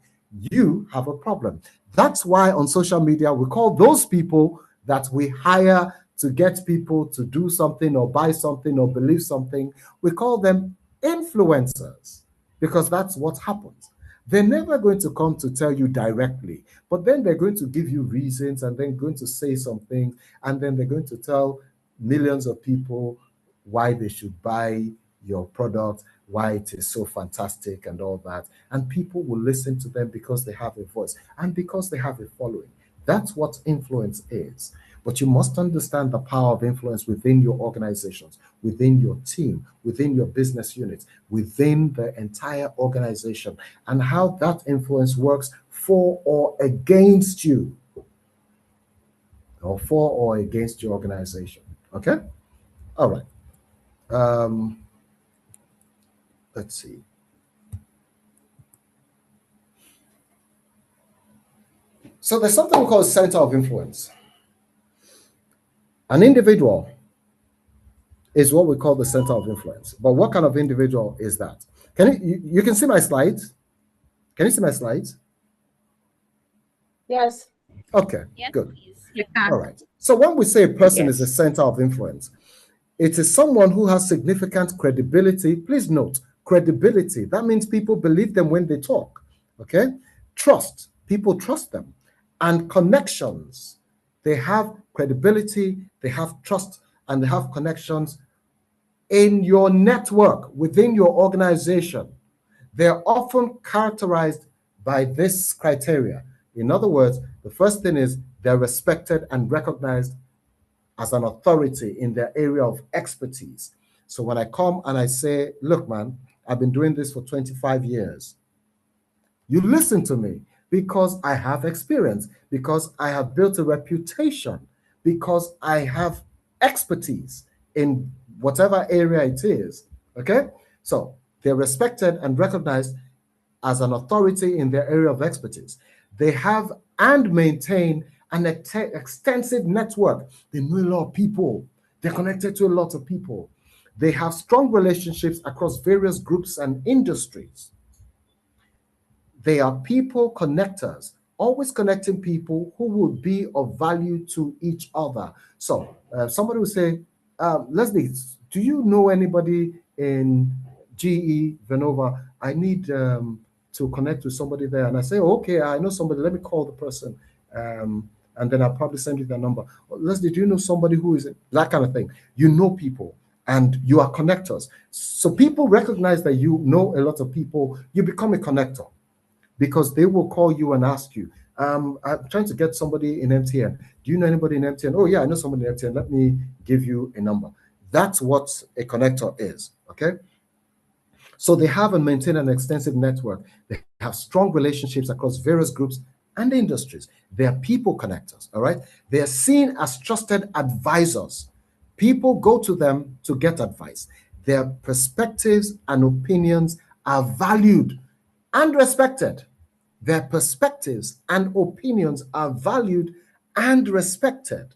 C: you have a problem. That's why on social media, we call those people that we hire to get people to do something or buy something or believe something, we call them influencers, because that's what happens. They're never going to come to tell you directly, but then they're going to give you reasons and then going to say something, and then they're going to tell millions of people why they should buy your product, why it is so fantastic and all that. And people will listen to them because they have a voice and because they have a following. That's what influence is. But you must understand the power of influence within your organizations, within your team, within your business units, within the entire organization, and how that influence works for or against you, or for or against your organization. Okay? All right. Let's see. So there's something we call center of influence. An individual is what we call the center of influence. But what kind of individual is that? Can you can see my slides? Can you see my slides?
H: Yes.
C: Okay,
B: Yes,
C: good.
B: please.
C: All right. So when we say a person is a center of influence, it is someone who has significant credibility. Please note, credibility. That means people believe them when they talk. Okay? Trust. People trust them. And connections. They have credibility, they have trust, and they have connections in your network, within your organization. They're often characterized by this criteria. In other words, the first thing is they're respected and recognized as an authority in their area of expertise. So when I come and I say, look, man, I've been doing this for 25 years, you listen to me because I have experience, because I have built a reputation, because I have expertise in whatever area it is. Okay? So they're respected and recognized as an authority in their area of expertise. They have and maintain an extensive network. They know a lot of people. They're connected to a lot of people. They have strong relationships across various groups and industries. They are people connectors, always connecting people who will be of value to each other. So somebody will say, Leslie, do you know anybody in GE Venova? I need to connect with somebody there. And I say, okay, I know somebody. Let me call the person. And then I'll probably send you their number. Leslie, do you know somebody who is that kind of thing? You know people and you are connectors. So people recognize that you know a lot of people. You become a connector, because they will call you and ask you, I'm trying to get somebody in MTN. Do you know anybody in MTN? Oh, yeah, I know somebody in MTN. Let me give you a number. That's what a connector is, okay? So they have and maintain an extensive network. They have strong relationships across various groups and industries. They are people connectors, all right? They are seen as trusted advisors. People go to them to get advice. Their perspectives and opinions are valued and respected. Their perspectives and opinions are valued and respected.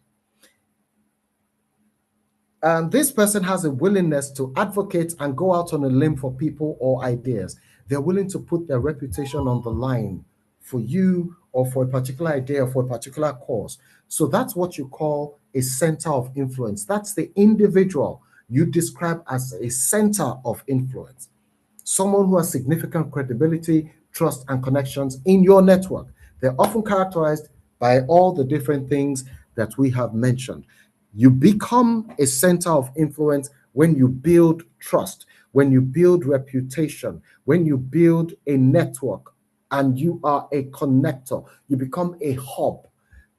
C: And this person has a willingness to advocate and go out on a limb for people or ideas. They're willing to put their reputation on the line for you or for a particular idea or for a particular cause. So that's what you call a center of influence. That's the individual you describe as a center of influence. Someone who has significant credibility, trust, and connections in your network. They're often characterized by all the different things that we have mentioned. You become a center of influence when you build trust, when you build reputation, when you build a network, and you are a connector. You become a hub.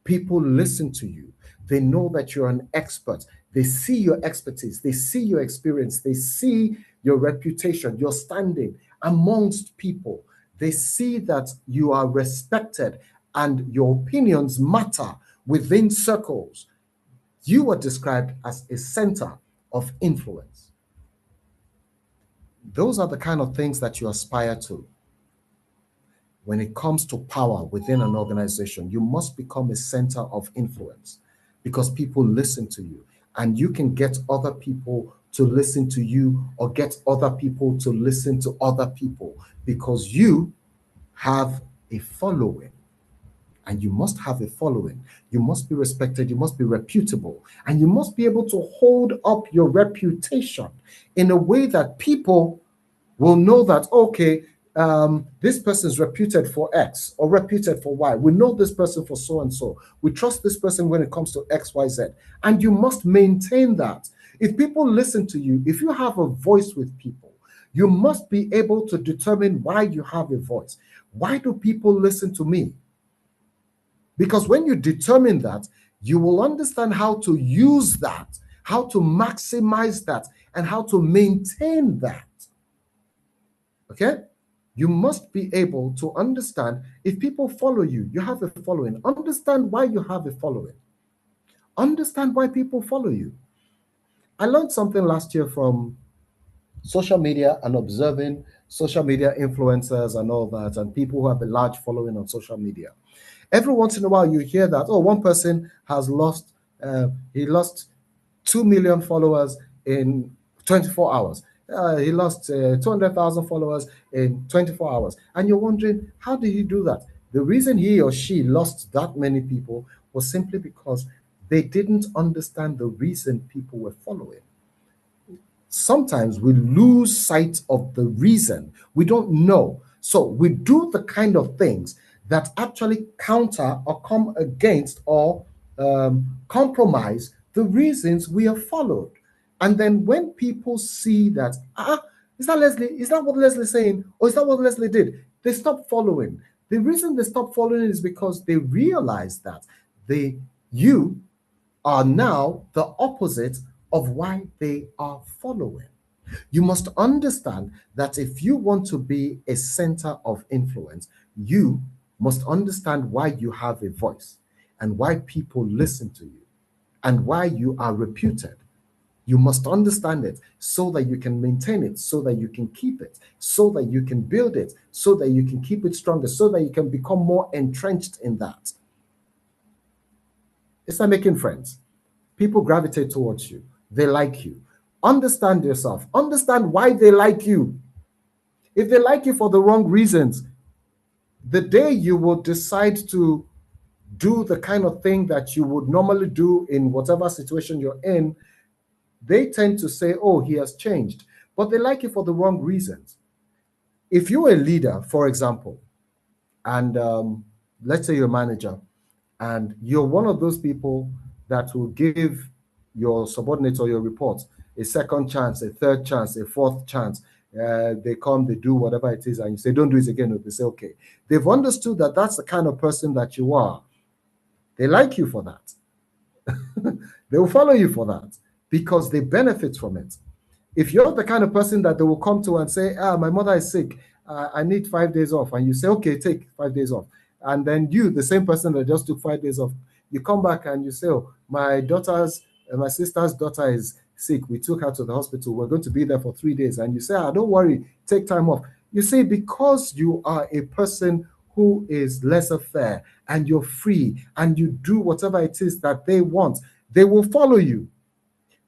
C: People listen to you. They know that you're an expert. They see your expertise. They see your experience. They see your reputation, your standing amongst people. They see that you are respected and your opinions matter within circles. You are described as a center of influence. Those are the kind of things that you aspire to. When it comes to power within an organization, you must become a center of influence because people listen to you, and you can get other people to listen to you or get other people to listen to other people because you have a following. And you must have a following. You must be respected. You must be reputable. And you must be able to hold up your reputation in a way that people will know that, okay, this person is reputed for X or reputed for Y. We know this person for so and so. We trust this person when it comes to X, Y, Z. And you must maintain that. If people listen to you, if you have a voice with people, you must be able to determine why you have a voice. Why do people listen to me? Because when you determine that, you will understand how to use that, how to maximize that, and how to maintain that. Okay? You must be able to understand if people follow you, you have a following. Understand why you have a following. Understand why people follow you. I learned something last year from social media and observing social media influencers and all that, and people who have a large following on social media. Every once in a while, you hear that, oh, one person has lost, he lost 2 million followers in 24 hours. He lost 200,000 followers in 24 hours. And you're wondering, how did he do that? The reason he or she lost that many people was simply because they didn't understand the reason people were following. Sometimes we lose sight of the reason. We don't know. So we do the kind of things that actually counter or come against or compromise the reasons we are followed. And then when people see that, is that Leslie? Is that what Leslie's saying? Or is that what Leslie did? They stop following. The reason they stop following is because they realize that you are now the opposite of why they are following. You must understand that if you want to be a center of influence, you must understand why you have a voice and why people listen to you and why you are reputed. You must understand it so that you can maintain it, so that you can keep it, so that you can build it, so that you can keep it stronger, so that you can become more entrenched in that. It's like making friends. People gravitate towards you. They like you. Understand yourself. Understand why they like you. If they like you for the wrong reasons, the day you will decide to do the kind of thing that you would normally do in whatever situation you're in, they tend to say, oh, he has changed. But they like you for the wrong reasons. If you're a leader, for example, and let's say you're a manager, and you're one of those people that will give your subordinates or your reports a second chance, a third chance, a fourth chance. They come, they do whatever it is, and you say, don't do it again. They say, okay. They've understood that that's the kind of person that you are. They like you for that. They will follow you for that because they benefit from it. If you're the kind of person that they will come to and say, my mother is sick, I need 5 days off, and you say, okay, take 5 days off. And then you, the same person that just took 5 days off, you come back and you say, oh, my sister's daughter is sick. We took her to the hospital. We're going to be there for 3 days. And you say, don't worry, take time off. You see, because you are a person who is laissez-faire and you're free and you do whatever it is that they want, they will follow you.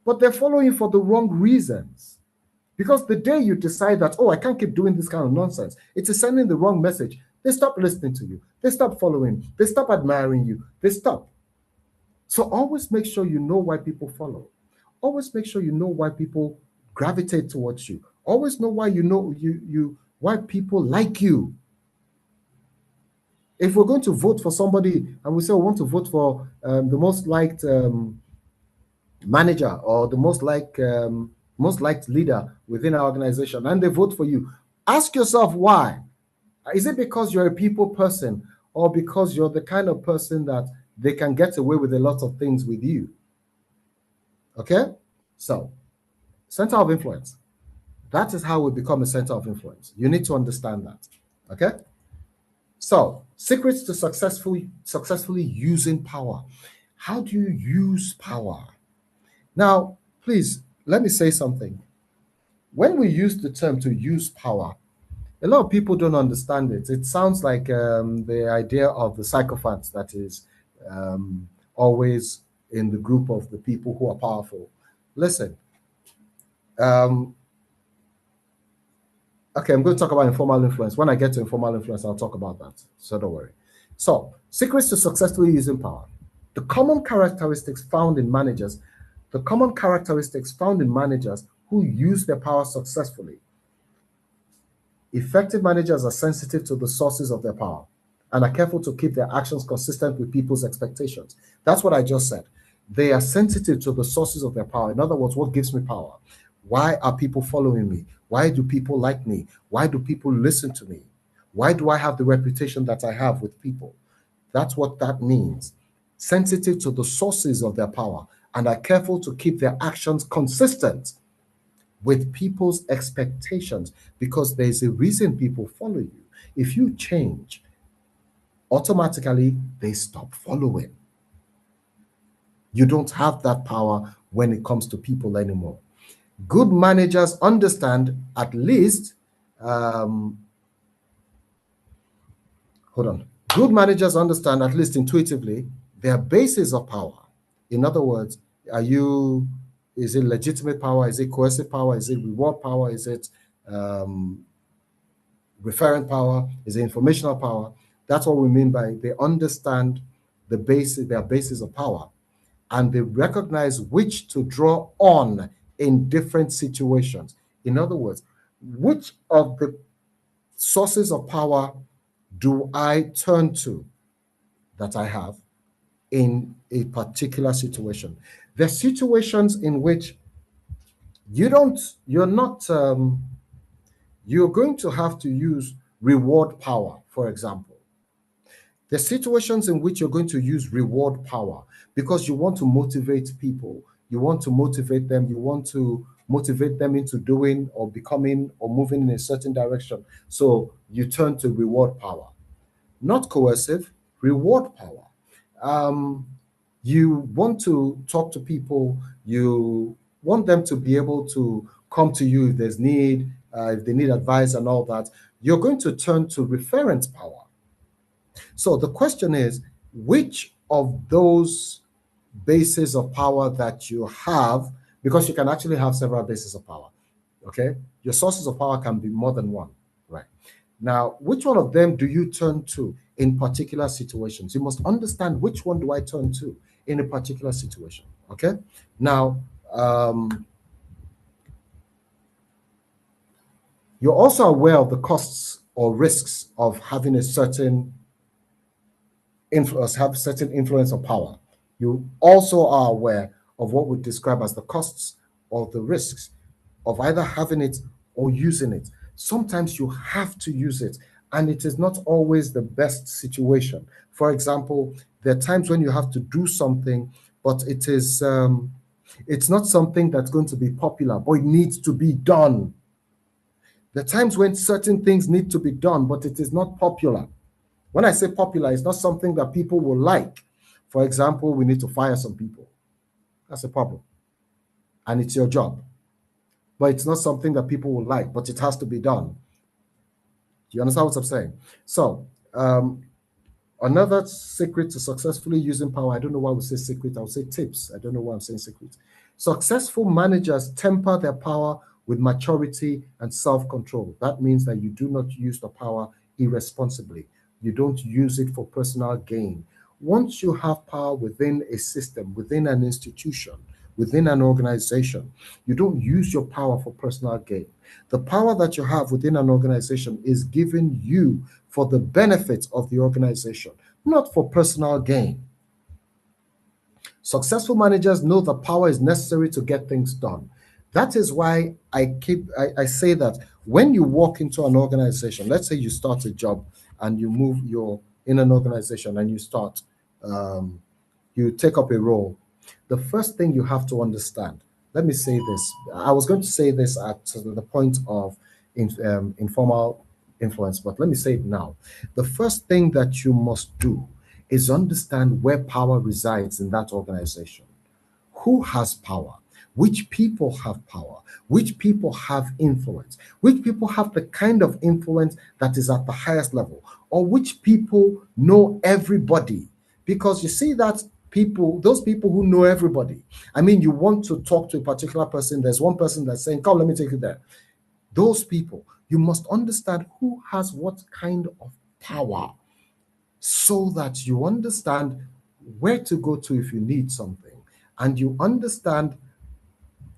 C: But they're following for the wrong reasons. Because the day you decide that, I can't keep doing this kind of nonsense, it is sending the wrong message. They stop listening to you. They stop following. They stop admiring you. They stop. So always make sure you know why people follow. Always make sure you know why people gravitate towards you. Always know why why people like you. If we're going to vote for somebody and we say we want to vote for the most liked manager or the most liked leader within our organization, and they vote for you, ask yourself why. Is it because you're a people person, or because you're the kind of person that they can get away with a lot of things with you? Okay? So, center of influence. That is how we become a center of influence. You need to understand that. Okay? So, secrets to successfully using power. How do you use power? Now, please, let me say something. When we use the term to use power, a lot of people don't understand it. It sounds like the idea of the sycophant that is always in the group of the people who are powerful. Listen, okay, I'm going to talk about informal influence. When I get to informal influence, I'll talk about that. So don't worry. So, secrets to successfully using power. The common characteristics found in managers who use their power successfully. Effective managers are sensitive to the sources of their power and are careful to keep their actions consistent with people's expectations. That's what I just said. They are sensitive to the sources of their power. In other words, what gives me power? Why are people following me? Why do people like me? Why do people listen to me? Why do I have the reputation that I have with people? That's what that means. Sensitive to the sources of their power and are careful to keep their actions consistent with people's expectations, because there's a reason people follow you. If you change, automatically they stop following. You don't have that power when it comes to people anymore. Good managers understand at least, Good managers understand at least intuitively their basis of power. In other words, is it legitimate power? Is it coercive power? Is it reward power? Is it referent power? Is it informational power? That's what we mean by they understand their basis of power, and they recognize which to draw on in different situations. In other words, which of the sources of power do I turn to that I have in a particular situation? There are situations in which you're going to have to use reward power, for example. There are situations in which you're going to use reward power because you want to motivate people. You want to motivate them. You want to motivate them into doing or becoming or moving in a certain direction. So you turn to reward power. Not coercive, reward power. You want to talk to people. You want them to be able to come to you if there's need, if they need advice and all that. You're going to turn to reference power. So the question is, which of those bases of power that you have, because you can actually have several bases of power, okay? Your sources of power can be more than one, right? Now, which one of them do you turn to in particular situations? You must understand which one do I turn to in a particular situation, okay? Now, you're also aware of the costs or risks of having a certain influence or power. You also are aware of what we describe as the costs or the risks of either having it or using it. Sometimes you have to use it, and it is not always the best situation. For example, there are times when you have to do something, but it is It's not something that's going to be popular, but it needs to be done. There are times when certain things need to be done, but it is not popular. When I say popular, it's not something that people will like. For example, we need to fire some people. That's a problem. And it's your job. But it's not something that people will like, but it has to be done. Do you understand what I'm saying? So, another secret to successfully using power, I don't know why we say secret, I would say tips. I don't know why I'm saying secret. Successful managers temper their power with maturity and self-control. That means that you do not use the power irresponsibly. You don't use it for personal gain. Once you have power within a system, within an institution, within an organization, you don't use your power for personal gain. The power that you have within an organization is given you for the benefit of the organization, not for personal gain. Successful managers know that power is necessary to get things done. That is why I say that when you walk into an organization, let's say you start a job and you're in an organization and you take up a role. The first thing you have to understand, let me say this. I was going to say this at the point of informal influence, but let me say it now. The first thing that you must do is understand where power resides in that organization. Who has power? Which people have power? Which people have influence? Which people have the kind of influence that is at the highest level? Or which people know everybody? Because you see that those people who know everybody. I mean, you want to talk to a particular person, there's one person that's saying, come, let me take you there. Those people, you must understand who has what kind of power so that you understand where to go to if you need something. And you understand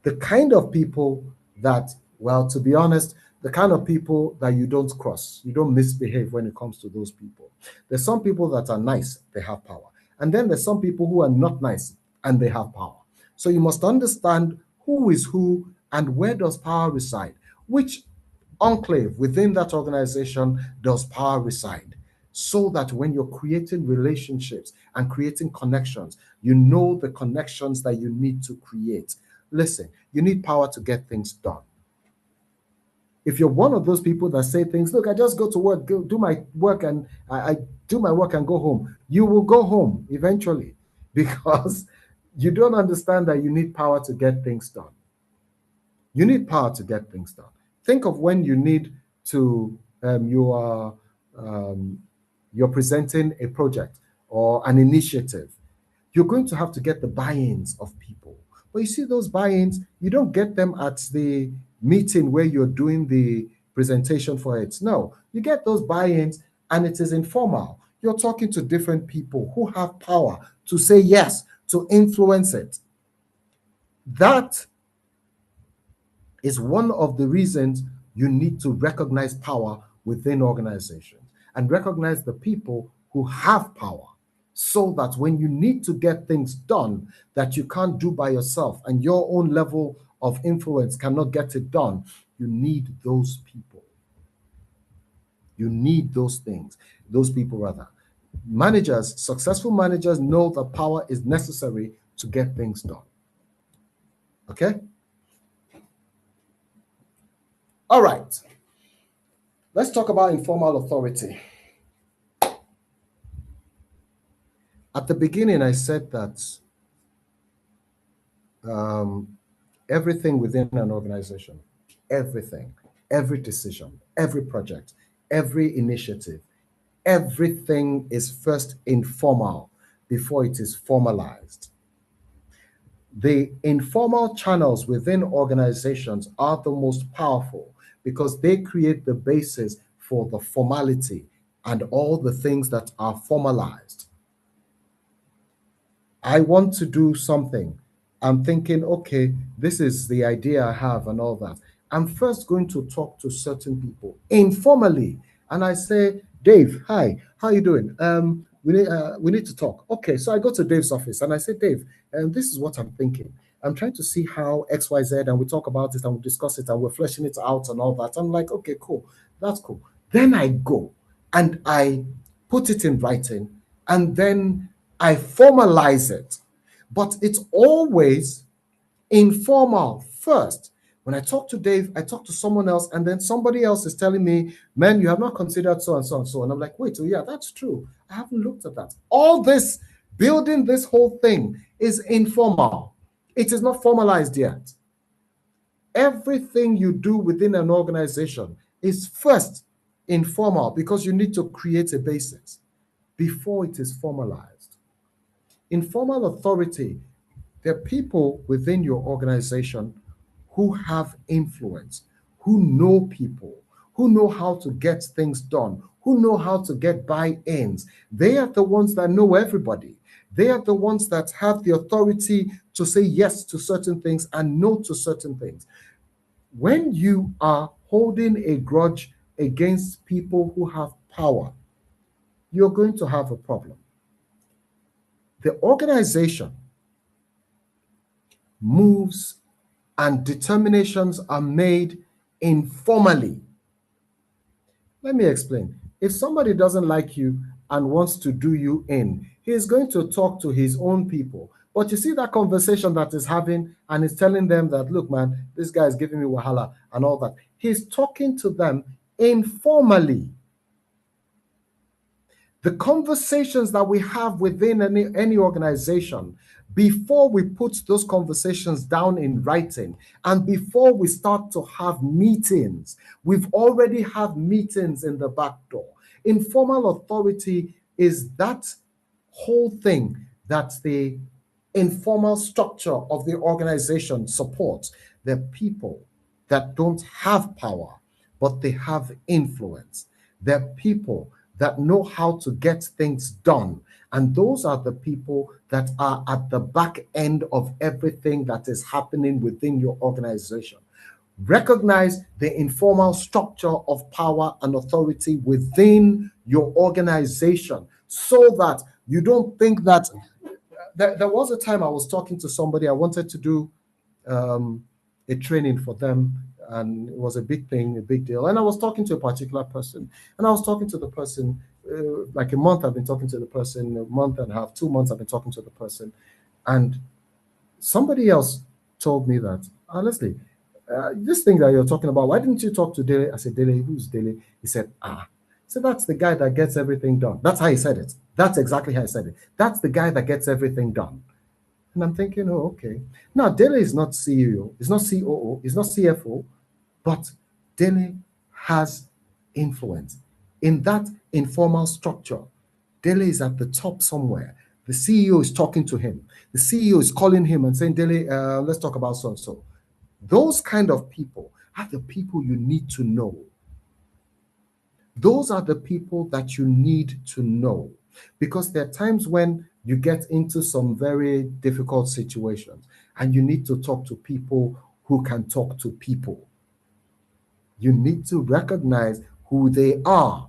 C: the kind of people that, well, to be honest, the kind of people that you don't cross, you don't misbehave when it comes to those people. There's some people that are nice, they have power. And then there's some people who are not nice and they have power. So you must understand who is who and where does power reside. Which enclave within that organization does power reside? So that when you're creating relationships and creating connections, you know the connections that you need to create. Listen, you need power to get things done. If you're one of those people that say things, look, I just go to work, do my work, and I do my work and go home, you will go home eventually because you don't understand that you need power to get things done. You need power to get things done. Think of when you need to, you're presenting a project or an initiative. You're going to have to get the buy-ins of people. But you see those buy-ins, you don't get them at the meeting where you're doing the presentation for it. No, you get those buy-ins and it is informal. You're talking to different people who have power to say yes, to influence it. That is one of the reasons you need to recognize power within organizations and recognize the people who have power, so that when you need to get things done that you can't do by yourself and your own level of influence cannot get it done, you need those people. You need those people rather. Managers, successful managers know that power is necessary to get things done. Okay? All right. Let's talk about informal authority. At the beginning, I said that everything within an organization, everything, every decision, every project, every initiative, everything is first informal before it is formalized. The informal channels within organizations are the most powerful because they create the basis for the formality and all the things that are formalized. I want to do something. I'm thinking, okay, this is the idea I have and all that. I'm first going to talk to certain people informally. And I say, Dave, hi, how you doing? We need to talk. Okay, so I go to Dave's office and I say, Dave, this is what I'm thinking. I'm trying to see how XYZ, and we talk about it and we discuss it and we're fleshing it out and all that. I'm like, okay, cool. That's cool. Then I go and I put it in writing and then I formalize it. But it's always Informal first. When I talk to Dave, I talk to someone else, and then somebody else is telling me, man, you have not considered so and so and so. And I'm like, wait, oh yeah, that's true. I haven't looked at that. All this, building this whole thing is informal. It is not formalized yet. Everything you do within an organization is first informal because you need to create a basis before it is formalized. Informal authority, there are people within your organization who have influence, who know people, who know how to get things done, who know how to get buy-ins. They are the ones that know everybody. They are the ones that have the authority to say yes to certain things and no to certain things. When you are holding a grudge against people who have power, you're going to have a problem. The organization moves and determinations are made informally. Let me explain. If somebody doesn't like you and wants to do you in, he is going to talk to his own people. But you see that conversation that is having, and he's telling them that, look, man, this guy is giving me wahala and all that. He's talking to them informally. The conversations that we have within any organization, before we put those conversations down in writing and before we start to have meetings, we've already have meetings in the back door. Informal authority is that whole thing that the informal structure of the organization supports. The people that don't have power, but they have influence. They're people that know how to get things done. And those are the people that are at the back end of everything that is happening within your organization. Recognize the informal structure of power and authority within your organization so that you don't think that there was a time I was talking to somebody. I wanted to do a training for them, and it was a big thing, a big deal. And I was talking to a particular person, and I was talking to the person like a month. I've been talking to the person, a month and a half, 2 months. I've been talking to the person, and somebody else told me that, honestly, this thing that you're talking about, why didn't you talk to Dele? I said, Dele, who's Dele? He said, so that's the guy that gets everything done. That's how he said it. That's exactly how he said it. That's the guy that gets everything done. And I'm thinking, oh, okay. Now, Dele is not CEO, he's not COO, he's not CFO, but Dele has influence. In that informal structure, Dele is at the top somewhere. The CEO is talking to him. The CEO is calling him and saying, Dele, let's talk about so-and-so. Those kind of people are the people you need to know. Those are the people that you need to know, because there are times when you get into some very difficult situations and you need to talk to people who can talk to people. You need to recognize who they are.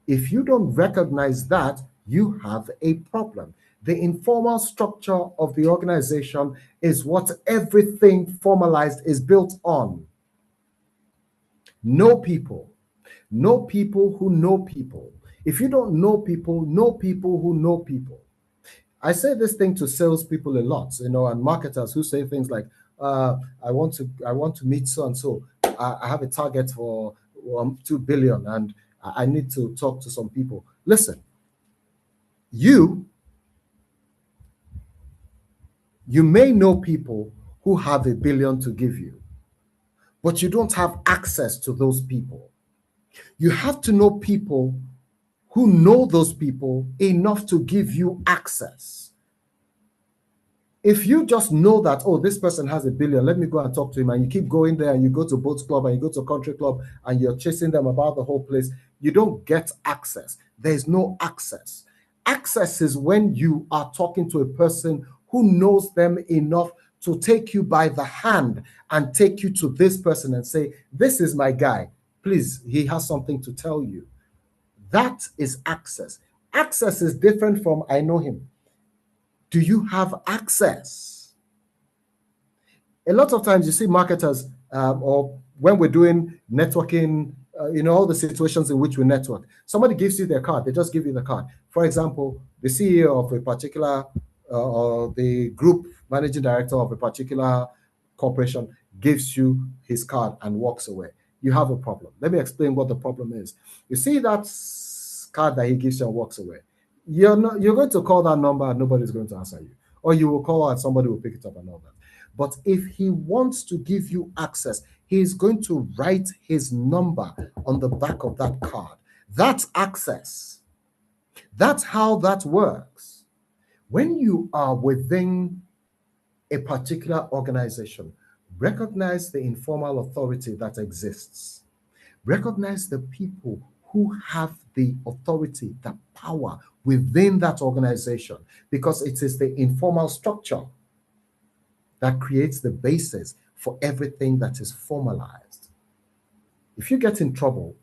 C: If you don't recognize that, you have a problem. The informal structure of the organization is what everything formalized is built on. Know people. Know people who know people. If you don't know people who know people. I say this thing to salespeople a lot, and marketers who say things like, I want to meet so and so. I have a target for 2 billion and I need to talk to some people. Listen, you may know people who have 1 billion to give you, but you don't have access to those people. You have to know people who know those people enough to give you access. If you just know that, oh, this person has 1 billion, let me go and talk to him, and you keep going there and you go to boat club and you go to country club and you're chasing them about the whole place, you don't get access. There's no access. Access is when you are talking to a person who knows them enough to take you by the hand and take you to this person and say, this is my guy. Please, he has something to tell you. That is access. Access is different from I know him. Do you have access? A lot of times you see marketers, or when we're doing networking, all the situations in which we network, somebody gives you their card. They just give you the card. For example, the CEO of a particular or the group managing director of a particular corporation gives you his card and walks away, you have a problem. Let me explain what the problem is. You see that card that he gives you and walks away, you're going to call that number and nobody's going to answer you, or you will call and somebody will pick it up and all that. But if he wants to give you access, he is going to write his number on the back of that card. That's access. That's how that works. When you are within a particular organization, recognize the informal authority that exists. Recognize the people who have the authority, the power within that organization, because it is the informal structure that creates the basis for everything that is formalized. If you get in trouble,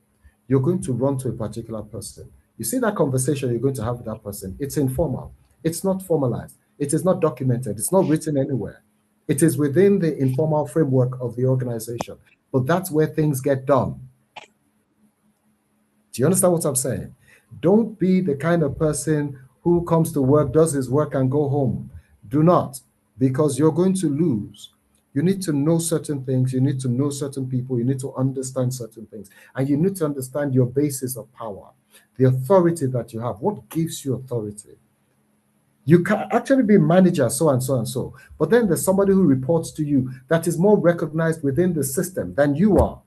C: you're going to run to a particular person. You see that conversation you're going to have with that person, it's informal. It's not formalized. It is not documented. It's not written anywhere. It is within the informal framework of the organization. But that's where things get done. Do you understand what I'm saying? Don't be the kind of person who comes to work, does his work, and go home. Do not, because you're going to lose. You need to know certain things. You need to know certain people. You need to understand certain things. And you need to understand your basis of power, the authority that you have. What gives you authority? You can actually be manager, so and so and so. But then there's somebody who reports to you that is more recognized within the system than you are.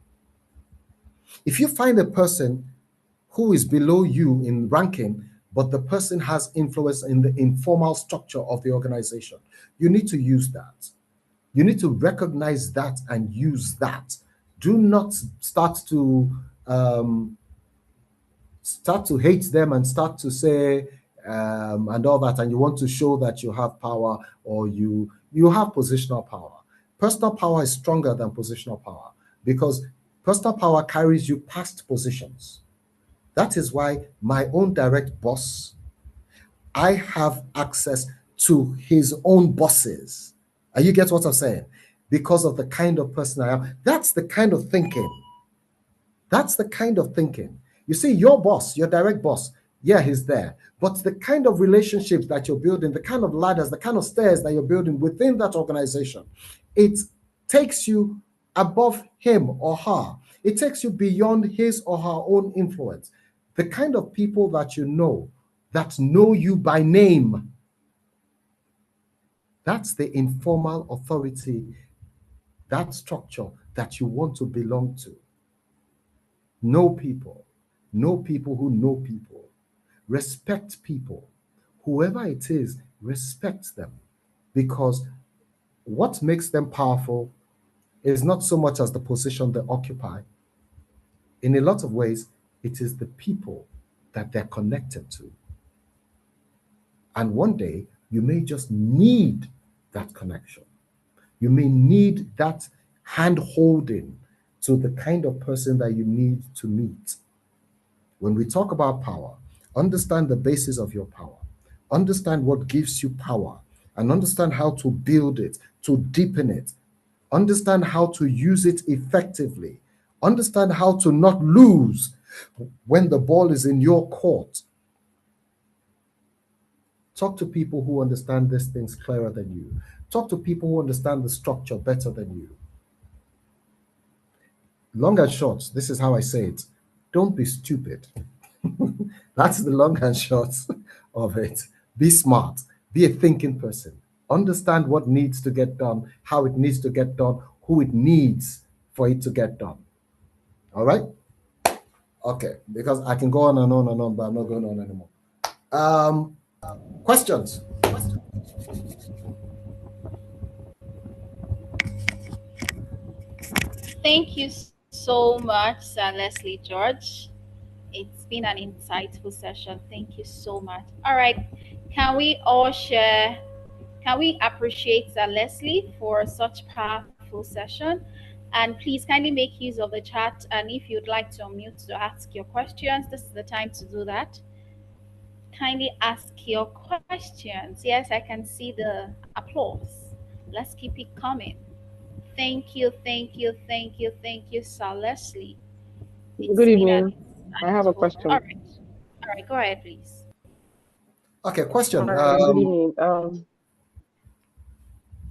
C: If you find a person who is below you in ranking, but the person has influence in the informal structure of the organization, you need to use that. You need to recognize that and use that. Do not start to hate them and start to say and all that, and you want to show that you have power or you have positional power. Personal power is stronger than positional power because personal power carries you past positions. That is why my own direct boss, I have access to his own bosses. And you get what I'm saying? Because of the kind of person I am. That's the kind of thinking. That's the kind of thinking. You see, your boss, your direct boss, yeah, he's there. But the kind of relationships that you're building, the kind of ladders, the kind of stairs that you're building within that organization, it takes you above him or her. It takes you beyond his or her own influence. The kind of people that know you by name, that's the informal authority, that structure that you want to belong to. Know people who know people, respect people. Whoever it is, respect them, because what makes them powerful is not so much as the position they occupy. In a lot of ways, it is the people that they're connected to. And one day, you may just need that connection. You may need that hand holding to the kind of person that you need to meet. When we talk about power, understand the basis of your power. Understand what gives you power and understand how to build it, to deepen it. Understand how to use it effectively. Understand how to not lose when the ball is in your court. Talk to people who understand these things clearer than you. Talk to people who understand the structure better than you. Long and short, this is how I say it. Don't be stupid. That's the long and short of it. Be smart. Be a thinking person. Understand what needs to get done, how it needs to get done, who it needs for it to get done. All right? Okay, because I can go on and on and on, but I'm not going on anymore. Questions?
B: Thank you so much, Sir Leslie George. It's been an insightful session. Thank you so much. All right. Can we all share? Can we appreciate Sir Leslie for such powerful session? And please kindly make use of the chat. And if you'd like to unmute to ask your questions, this is the time to do that. Kindly ask your questions. Yes, I can see the applause. Let's keep it coming. Thank you, Sir Leslie.
I: Good evening. I have a question.
B: All right, go ahead, please.
C: Okay, question.
I: Good evening.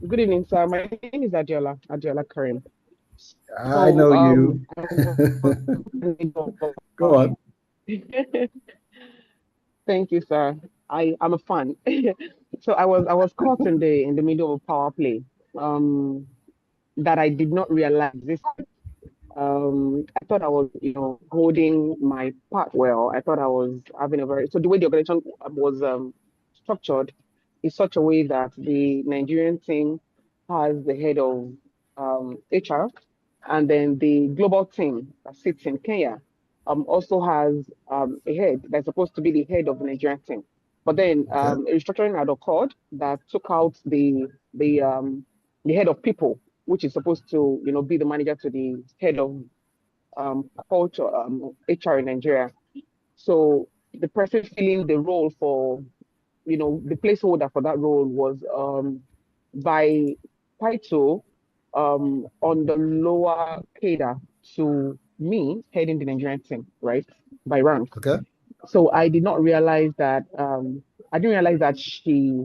I: Good evening, sir. My name is Adiola Karim.
C: I
I: So,
C: know you.
I: I was in the middle
C: Go on.
I: Thank you, sir. I'm a fan. So I was caught in the middle of a power play, um, that I did not realize existed. I thought I was, holding my part well. I thought I was having a very, so the way the organization was structured is such a way that the Nigerian team has the head of HR, and then the global team that sits in Kenya also has a head that's supposed to be the head of the Nigerian team. But then
C: Okay.
I: a restructuring had occurred that took out the head of people, which is supposed to, be the manager to the head of culture, HR in Nigeria. So the person filling the role for, the placeholder for that role was by title on the lower cadre to me heading the Nigerian team, right? By rank.
C: Okay.
I: So I did not realize that I didn't realize that she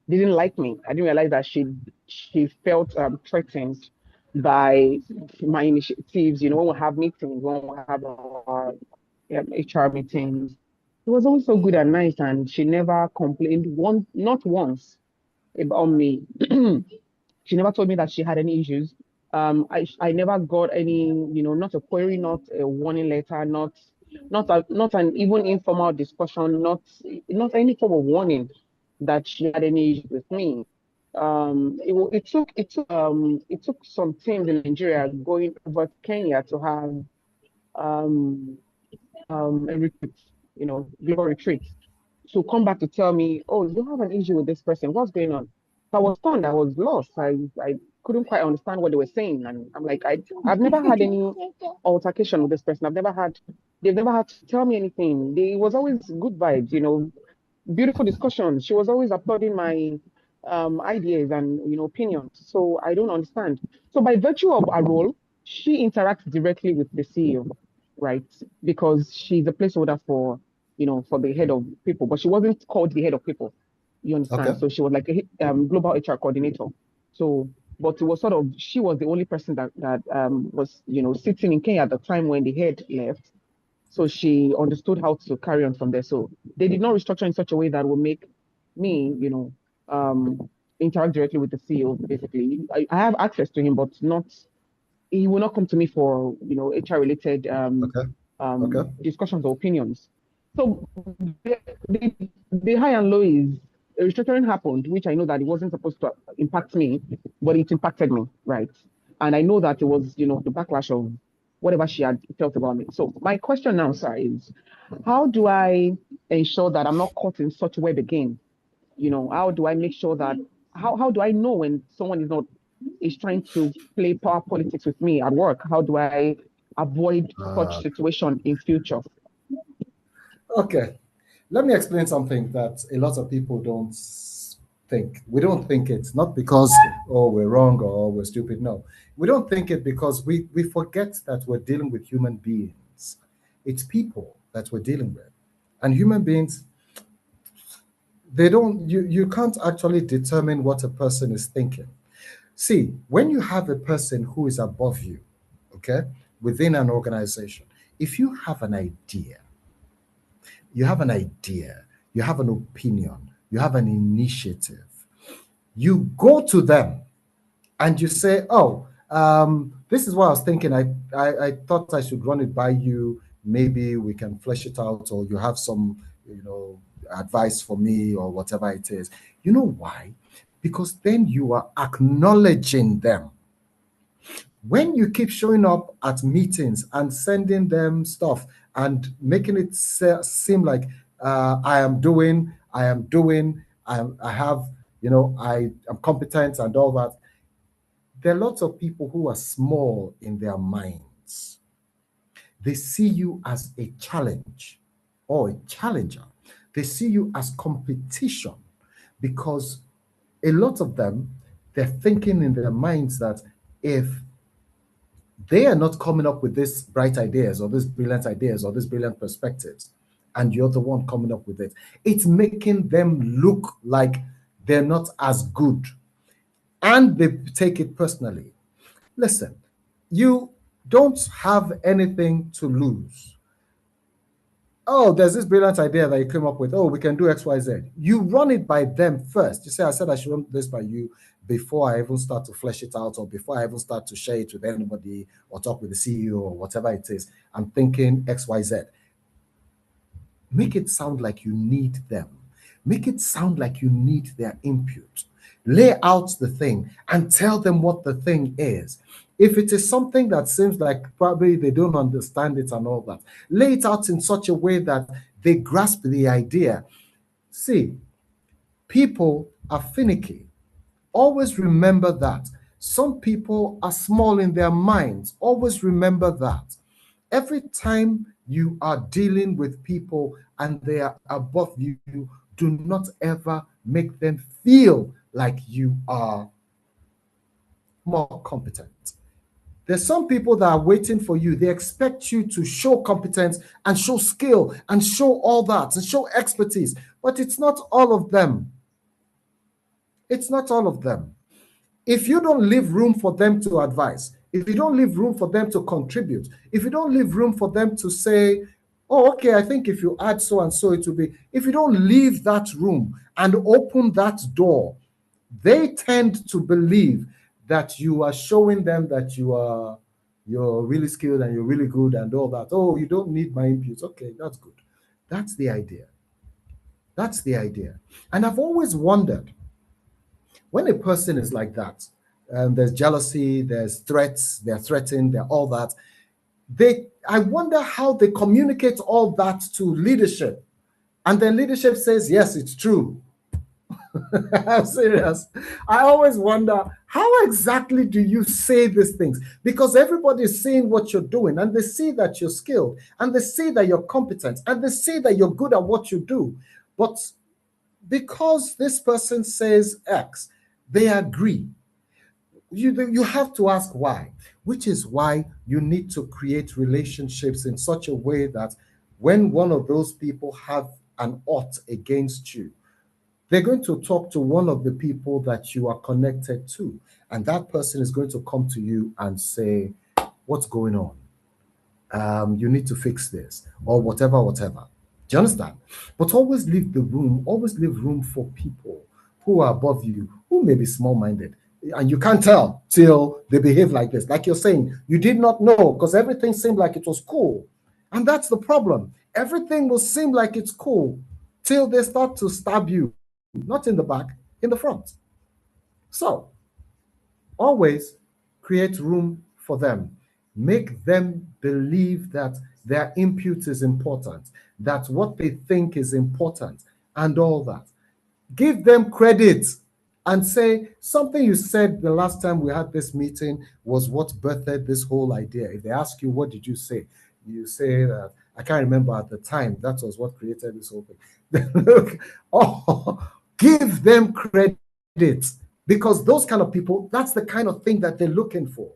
I: didn't like me. I didn't realize that she felt threatened by my initiatives. When we have meetings, when we have our HR meetings, it was always so good and nice, and she never complained not once about me. She never told me that she had any issues. I never got any, not a query, not a warning letter, not an even informal discussion, not any form of warning that she had any issues with me. It took some teams in Nigeria going over to Kenya to have um, a retreat, global retreat, to come back to tell me, oh, you have an issue with this person. What's going on? So I was stunned. I was lost. I couldn't quite understand what they were saying. And I'm like, I've never had any altercation with this person. They've never had to tell me anything. It was always good vibes, beautiful discussions. She was always applauding my ideas and opinions. So I don't understand. So by virtue of her role, she interacts directly with the CEO, right? Because she's a placeholder for the head of people, but she wasn't called the head of people. You
C: Okay.
I: understand? So she was like a global HR coordinator. So, but it was sort of, she was the only person that was sitting in Kenya at the time when the head left. So she understood how to carry on from there. So they did not restructure in such a way that would make me, interact directly with the CEO. Basically, I have access to him, but not he will not come to me for HR related
C: Okay. Okay.
I: discussions or opinions. So the, the, the high and low is a restructuring happened, which I know that it wasn't supposed to impact me, but it impacted me, right? And I know that it was the backlash of whatever she had felt about me. So my question now, sir, is how do I ensure that I'm not caught in such web again? How do I make sure that how do I know when someone is trying to play power politics with me at work? How do I avoid such
C: Uh,
I: situation in future?
C: okay. Let me explain something that a lot of people don't think. We don't think it, not because, oh, we're wrong or we're stupid. No. We don't think it because we forget that we're dealing with human beings. It's people that we're dealing with. And human beings, they don't, you can't actually determine what a person is thinking. See, when you have a person who is above you, okay, within an organization, if you have an idea, you have an opinion, you have an initiative, you go to them and you say, "Oh, this is what I was thinking. I thought I should run it by you. Maybe we can flesh it out, or you have some, advice for me, or whatever it is." You know why? Because then you are acknowledging them. When you keep showing up at meetings and sending them stuff and making it seem like I am doing, I have, I am competent and all that, there are lots of people who are small in their minds. They see you as a challenge or a challenger. They see you as competition because a lot of them, they're thinking in their minds that if they are not coming up with these bright ideas or these brilliant ideas or these brilliant perspectives, and you're the one coming up with it, it's making them look like they're not as good. and they take it personally. Listen, you don't have anything to lose. Oh, there's this brilliant idea that you came up with. Oh, we can do XYZ. You run it by them first. You say, I said I should run this by you before I even start to flesh it out, or before I even start to share it with anybody or talk with the CEO or whatever it is. I'm thinking XYZ. Make it sound like you need them. Make it sound like you need their input. Lay out the thing and tell them what the thing is. If it is something that seems like probably they don't understand it and all that, lay it out in such a way that they grasp the idea. See, people are finicky. Always remember that. Some people are small in their minds. Always remember that. Every time you are dealing with people and they are above you, do not ever make them feel like you are more competent. There's some people that are waiting for you. They expect you to show competence and show skill and show all that and show expertise, but it's not all of them. It's not all of them. If you don't leave room for them to advise, if you don't leave room for them to contribute, if you don't leave room for them to say, oh, okay, I think if you add so and so, it will be, if you don't leave that room and open that door, they tend to believe that you are showing them that you're really skilled and you're really good and all that. Oh, you don't need my input. Okay, that's good. That's the idea. That's the idea. And I've always wondered, when a person is like that, there's jealousy, there's threats, they're threatened, they're all that. I wonder how they communicate all that to leadership. And then leadership says, yes, it's true. I'm serious. I always wonder, how exactly do you say these things? Because everybody is seeing what you're doing, and they see that you're skilled, and they see that you're competent, and they see that you're good at what you do. But because this person says X, they agree. You have to ask why, which is why you need to create relationships in such a way that when one of those people have an ought against you, they're going to talk to one of the people that you are connected to, and that person is going to come to you and say, what's going on? You need to fix this, or whatever. Do you understand? But always leave room for people who are above you, who may be small-minded. And you can't tell till they behave like this. Like you're saying, you did not know because everything seemed like it was cool. And that's the problem. Everything will seem like it's cool till they start to stab you. Not in the back, in the front. So, always create room for them. Make them believe that their input is important, that what they think is important, and all that. Give them credit and say, something you said the last time we had this meeting was what birthed this whole idea. If they ask you, what did you say? You say that, I can't remember at the time, that was what created this whole thing. Oh, give them credit, because those kind of people, that's the kind of thing that they're looking for.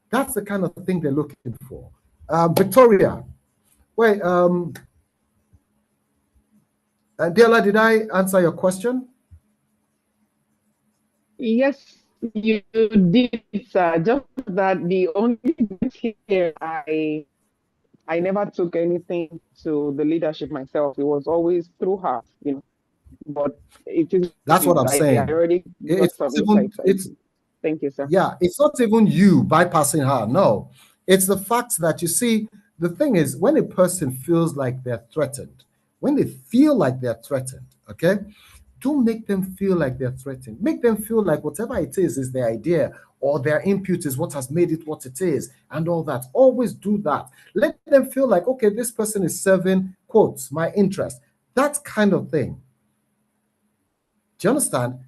C: That's the kind of thing they're looking for. Victoria, wait, Dela, did I answer your question?
I: Yes, you did, sir. Just that the only bit here, I never took anything to the leadership myself. It was always through her, But it is.
C: That's what I'm saying.
I: I already got some insights. Thank you, sir.
C: Yeah, it's not even you bypassing her. No, it's the fact that, you see, the thing is, when a person feels like they're threatened, when they feel like they're threatened, okay, don't make them feel like they're threatened. Make them feel like whatever it is their idea, or their input is what has made it what it is, and all that. Always do that. Let them feel like, okay, this person is serving, quotes, my interest. That kind of thing. Do you understand?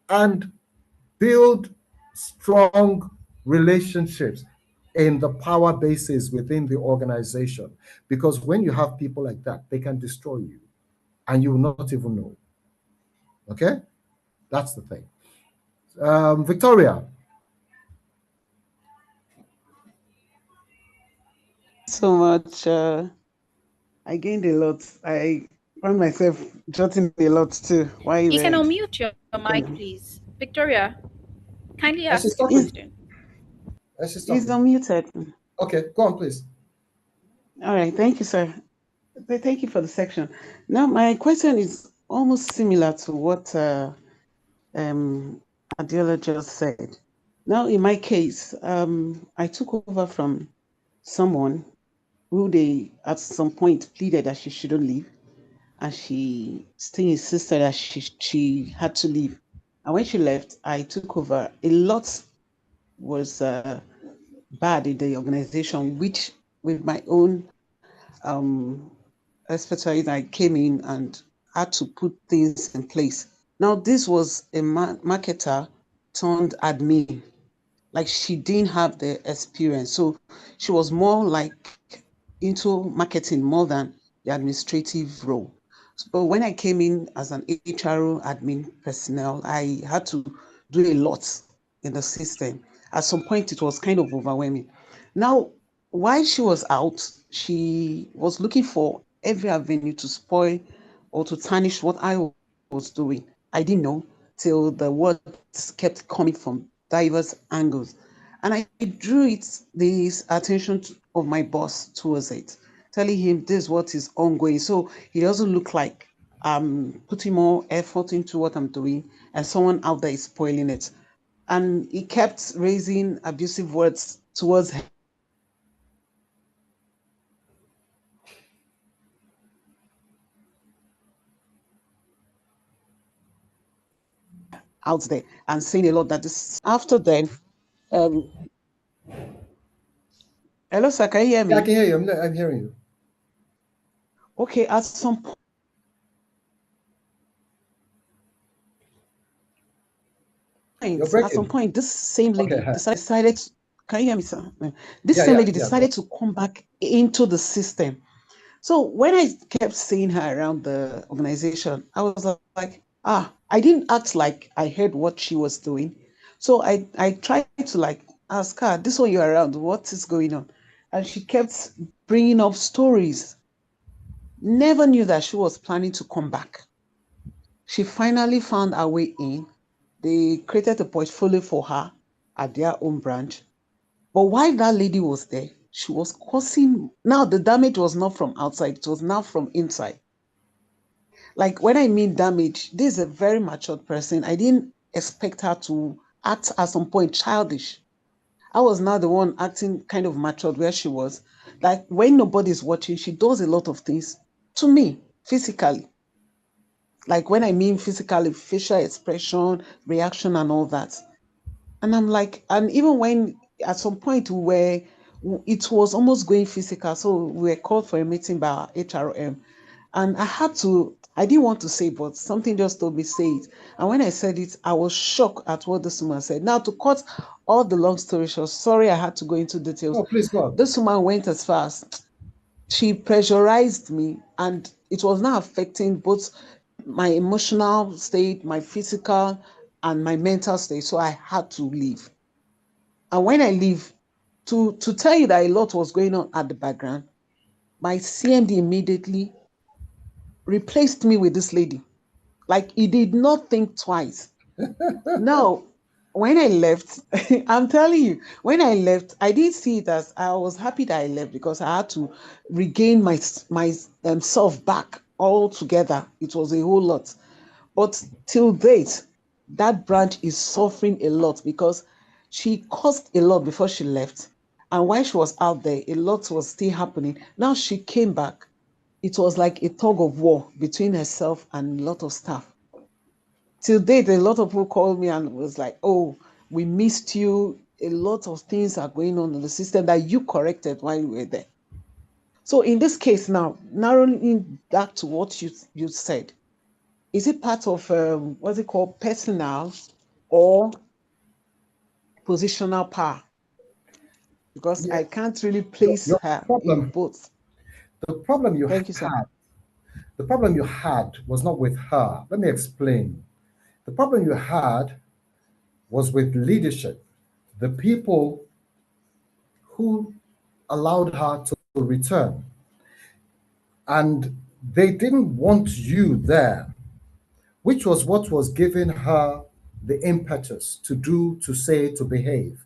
C: And build strong relationships in the power bases within the organization. Because when you have people like that, they can destroy you and you will not even know. Okay? That's the thing. Victoria.
J: So much. I gained a lot. I found myself jotting a lot too. Why
B: you can unmute your mic, please. Victoria. Kindly
C: She's
B: ask your
C: talking.
B: question.
C: She's
J: He's
C: talking.
J: unmuted.
C: Okay, go on, please.
J: All right, thank you, sir. Thank you for the section. Now, my question is almost similar to what Adiola just said. Now, in my case, I took over from someone who they at some point pleaded that she shouldn't leave, and she still insisted that she had to leave. And when she left, I took over. A lot was bad in the organization, which with my own um, expertise, I came in and had to put things in place. Now, this was a marketer turned admin. Like she didn't have the experience. So she was more like into marketing more than the administrative role. But when I came in as an HRO admin personnel, I had to do a lot in the system. At some point, it was kind of overwhelming. Now, while she was out, she was looking for every avenue to spoil or to tarnish what I was doing. I didn't know till the words kept coming from diverse angles. And I drew this attention of my boss towards it, telling him this is what is ongoing. So he doesn't look like I'm putting more effort into what I'm doing and someone out there is spoiling it. And he kept raising abusive words towards her out there and saying a lot that this after then. Um, Hello, sir, can you hear
C: Yeah, I
J: me?
C: can hear you. I'm hearing you.
J: Okay, at some
C: You're
J: point,
C: breaking.
J: this same
C: Okay.
J: lady decided to, can you hear me, sir? This
C: Yeah,
J: same
C: yeah,
J: lady
C: yeah. Go on.
J: decided to come back into the system. So when I kept seeing her around the organization, I was like, I didn't act like I heard what she was doing. So I tried to like ask her, this one you're around, what is going on? And she kept bringing up stories. Never knew that she was planning to come back. She finally found her way in. They created a portfolio for her at their own branch. But while that lady was there, she was causing. Now, the damage was not from outside, it was now from inside. Like, when I mean damage, this is a very matured person. I didn't expect her to act at some point childish. I was now the one acting kind of matured where she was. Like, when nobody's watching, she does a lot of things to me physically. Like, when I mean physically, facial expression, reaction, and all that. And I'm like, and even when at some point it was almost going physical. So we were called for a meeting by our HRM. And I didn't want to say, but something just told me say it. And when I said it, I was shocked at what this woman said. Now, to cut all the long story short, sorry I had to go into details.
C: Oh, please go on.
J: This woman went as far as she pressurized me, and it was now affecting both my emotional state, my physical, and my mental state. So I had to leave. And when I leave, to tell you that a lot was going on at the background, my CMD immediately replaced me with this lady. Like he did not think twice. Now, when I left, I'm telling you, when I left, I didn't see it as I was happy that I left because I had to regain my self back altogether. It was a whole lot. But till date, that branch is suffering a lot because she caused a lot before she left. And while she was out there, a lot was still happening. Now she came back. It was like a tug of war between herself and a lot of staff. Till date, a lot of people called me and was like, oh, we missed you. A lot of things are going on in the system that you corrected while you were there. So in this case now, narrowing back to what you said, is it part of what's it called, personal or positional power? Because
C: Yeah.
J: I can't really place
C: Your
J: her in
C: problem,
J: both.
C: the problem you
J: Thank you, sir.
C: had, the problem you had was not with her. Let me explain. The problem you had was with leadership, the people who allowed her to return. And they didn't want you there, which was what was giving her the impetus to do, to say, to behave.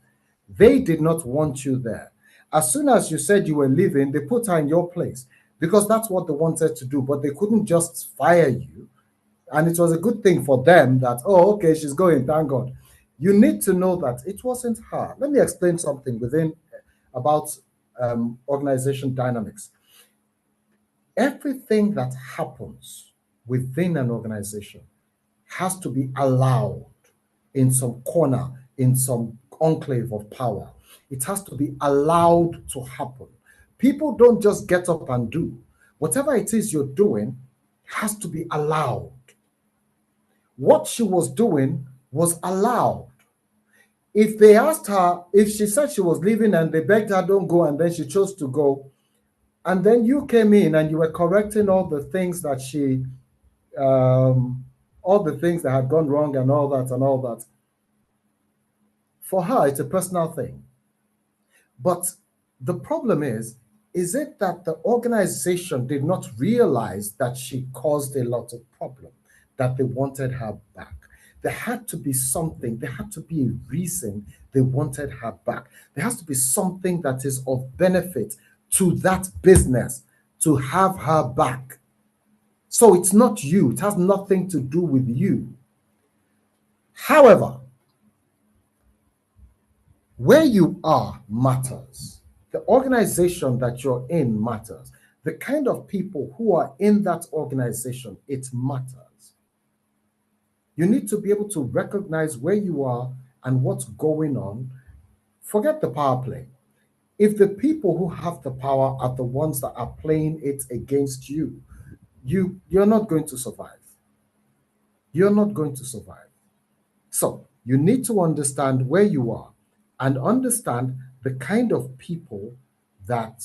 C: They did not want you there. As soon as you said you were leaving, they put her in your place because that's what they wanted to do, but they couldn't just fire you. And it was a good thing for them that, oh, okay, she's going, thank God. You need to know that it wasn't her. Let me explain something about organization dynamics. Everything that happens within an organization has to be allowed in some corner, in some enclave of power. It has to be allowed to happen. People don't just get up and do. Whatever it is you're doing has to be allowed. What she was doing was allowed. If they asked her, if she said she was leaving and they begged her, don't go, and then she chose to go, and then you came in and you were correcting all the things that all the things that had gone wrong and all that. For her, it's a personal thing. But the problem is it that the organization did not realize that she caused a lot of problem, that they wanted her back? There had to be something, there had to be a reason they wanted her back. There has to be something that is of benefit to that business to have her back. So it's not you, it has nothing to do with you. However, where you are matters. The organization that you're in matters. The kind of people who are in that organization, it matters. You need to be able to recognize where you are and what's going on. Forget the power play. If the people who have the power are the ones that are playing it against you, you're not going to survive. You're not going to survive. So you need to understand where you are and understand the kind of people that,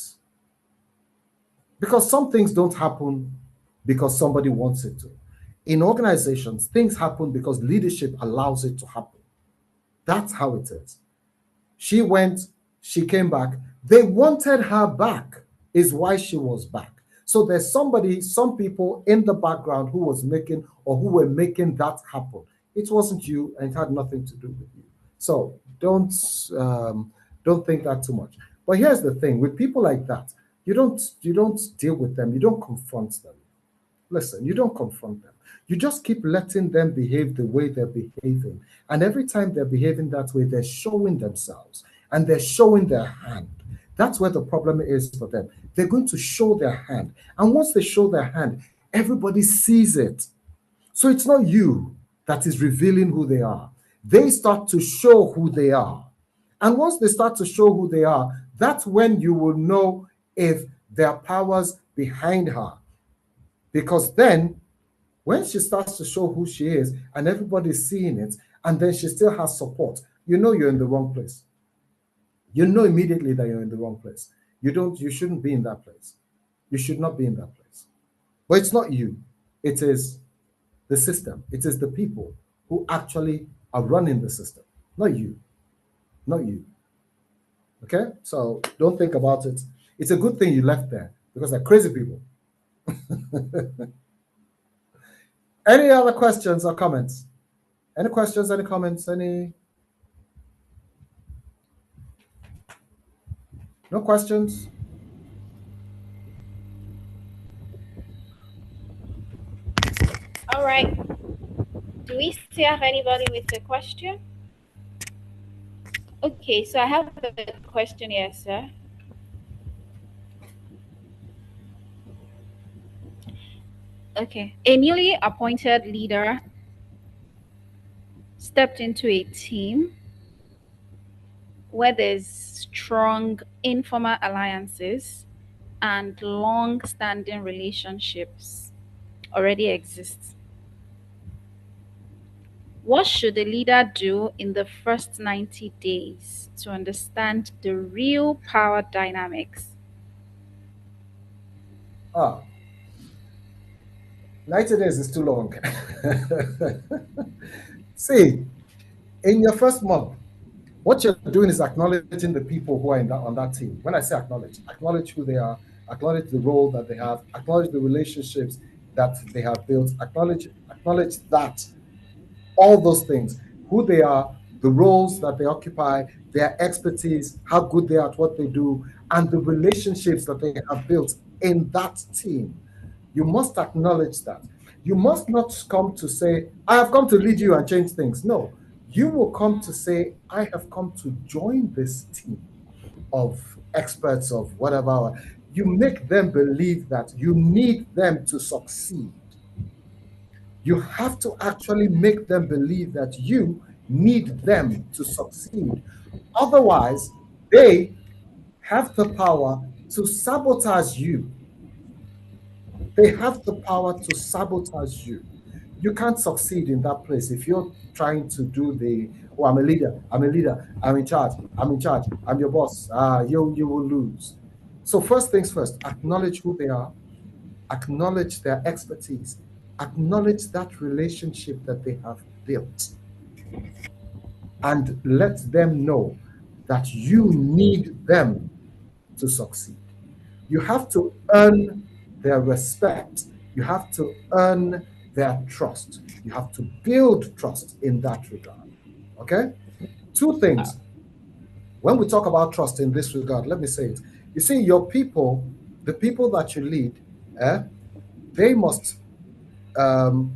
C: because some things don't happen because somebody wants it to. In organizations, things happen because leadership allows it to happen. That's how it is. She went, she came back. They wanted her back, is why she was back. So there's some people in the background who was making or who were making that happen. It wasn't you, and it had nothing to do with you. So don't think that too much. But here's the thing: with people like that, you don't deal with them. You don't confront them. Listen, you don't confront them. You just keep letting them behave the way they're behaving. And every time they're behaving that way, they're showing themselves and they're showing their hand. That's where the problem is for them. They're going to show their hand. And once they show their hand, everybody sees it. So it's not you that is revealing who they are. They start to show who they are. And once they start to show who they are, that's when you will know if there are powers behind her. Because then, when she starts to show who she is and everybody's seeing it, and then she still has support, you know you're in the wrong place. You know immediately that you're in the wrong place. You shouldn't be in that place. You should not be in that place. But it's not you. It is the system. It is the people who actually are running the system. Not you. Not you. Okay? So don't think about it. It's a good thing you left there because they're crazy people. Any other questions or comments? Any questions, any comments, any? No questions?
B: All right. Do we still have anybody with a question? Okay, so I have a question here, sir. Okay. A newly appointed leader stepped into a team where there's strong informal alliances and long-standing relationships already exist. What should the leader do in the first 90 days to understand the real power dynamics?
C: 90 days is too long. See, in your first month, what you're doing is acknowledging the people who are on that team. When I say acknowledge who they are, acknowledge the role that they have, acknowledge the relationships that they have built, acknowledge that, all those things. who they are, the roles that they occupy, their expertise, how good they are at what they do, and the relationships that they have built in that team. You must acknowledge that. You must not come to say, I have come to lead you and change things. No, you will come to say, I have come to join this team of experts of whatever. You make them believe that you need them to succeed. You have to actually make them believe that you need them to succeed. Otherwise, they have the power to sabotage you. They have the power to sabotage you. You can't succeed in that place if you're trying to do the, oh, I'm a leader, I'm in charge, I'm your boss. You will lose. So first things first, acknowledge who they are, acknowledge their expertise, acknowledge that relationship that they have built, and let them know that you need them to succeed. You have to earn their respect. You have to earn their trust. You have to build trust in that regard. Okay? Two things. When we talk about trust in this regard, let me say it. You see, your people, the people that you lead, they must um,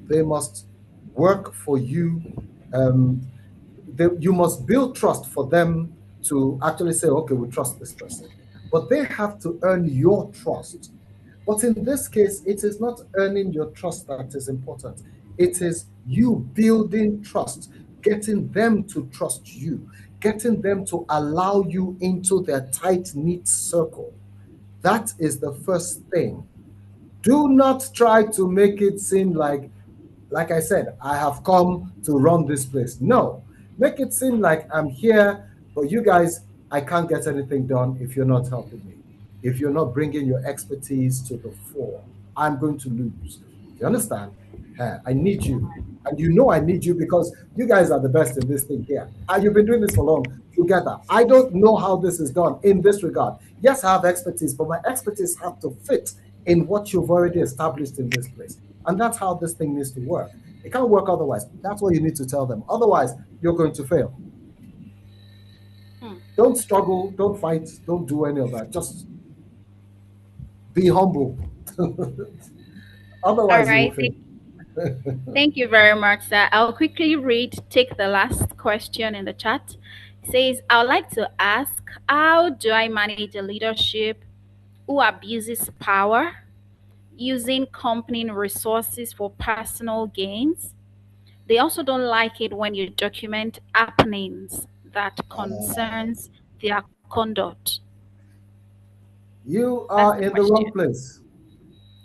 C: they must work for you. You must build trust for them to actually say, okay, we trust this person. But they have to earn your trust. But in this case, it is not earning your trust that is important. It is you building trust, getting them to trust you, getting them to allow you into their tight knit circle. That is the first thing. Do not try to make it seem like I said, I have come to run this place. No, make it seem like I'm here, but you guys, I can't get anything done if you're not helping me. If you're not bringing your expertise to the fore, I'm going to lose. You understand? I need you. And you know I need you because you guys are the best in this thing here. And you've been doing this for long together. I don't know how this is done in this regard. Yes, I have expertise, but my expertise has to fit in what you've already established in this place. And that's how this thing needs to work. It can't work otherwise. That's what you need to tell them. Otherwise, you're going to fail. Don't struggle, don't fight, don't do any of that. Just be humble. Otherwise, you will fail.
B: Thank you very much, sir. I'll quickly take the last question in the chat. It says, I would like to ask, how do I manage a leadership who abuses power, using company resources for personal gains? They also don't like it when you document happenings that concerns their conduct.
C: You are in the wrong place.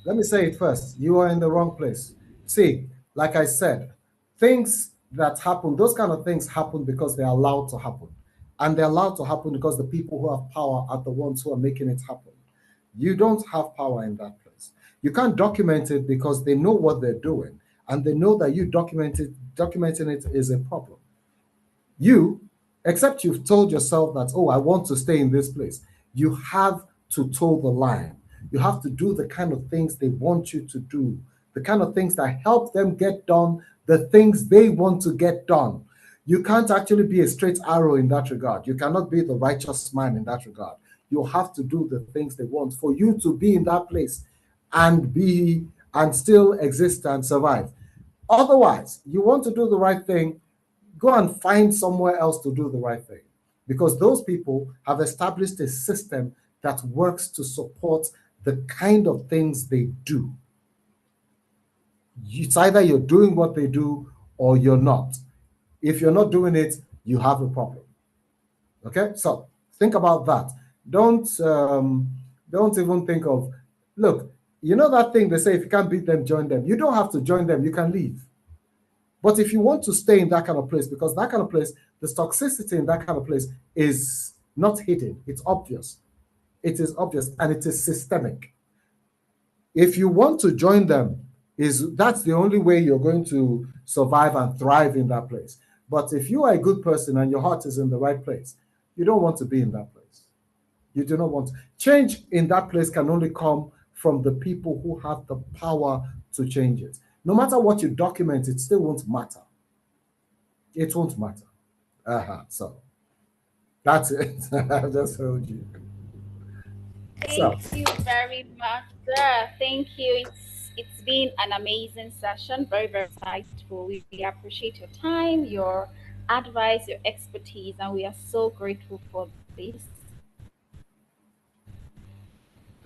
C: Let me say it first. You are in the wrong place. See, like I said, things that happen, those kind of things happen because they're allowed to happen. And they're allowed to happen because the people who have power are the ones who are making it happen. You don't have power in that place. You can't document it because they know what they're doing. And they know that you documenting it is a problem. You, except you've told yourself that, oh, I want to stay in this place, you have to toe the line. You have to do the kind of things they want you to do, the kind of things that help them get done, the things they want to get done. You can't actually be a straight arrow in that regard. You cannot be the righteous man in that regard. You have to do the things they want for you to be in that place and still exist and survive. Otherwise, you want to do the right thing, go and find somewhere else to do the right thing, because those people have established a system that works to support the kind of things they do. It's either you're doing what they do or you're not. If you're not doing it, you have a problem. Okay, so think about that. Don't even think of, look, you know that thing they say, if you can't beat them, join them. You don't have to join them, you can leave. But if you want to stay in that kind of place, because that kind of place, the toxicity in that kind of place is not hidden, it's obvious. It is obvious and it is systemic. If you want to join them, that's the only way you're going to survive and thrive in that place. But if you are a good person and your heart is in the right place, you don't want to be in that place. You do not want to. Change in that place can only come from the people who have the power to change it. No matter what you document, it still won't matter. It won't matter. So that's it. I just told you. So
B: Thank you very much, sir. Thank you. It's been an amazing session, very, very insightful. We really appreciate your time, your advice, your expertise, and we are so grateful for this.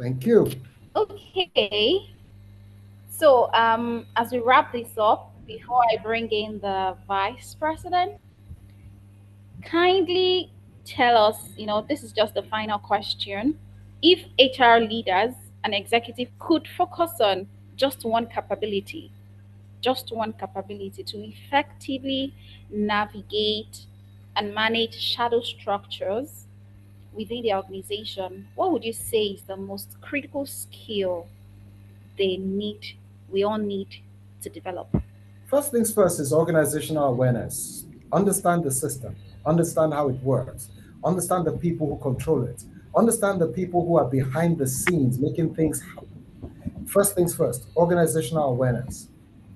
C: thank you.
B: Okay, so as we wrap this up, before I bring in the vice president, kindly tell us, this is just the final question. If HR leaders and executive could focus on just one capability, to effectively navigate and manage shadow structures within the organization, what would you say is the most critical skill they need, we all need to develop?
C: First things first is organizational awareness. Understand the system, understand how it works, understand the people who control it, understand the people who are behind the scenes making things happen. First things first, organizational awareness.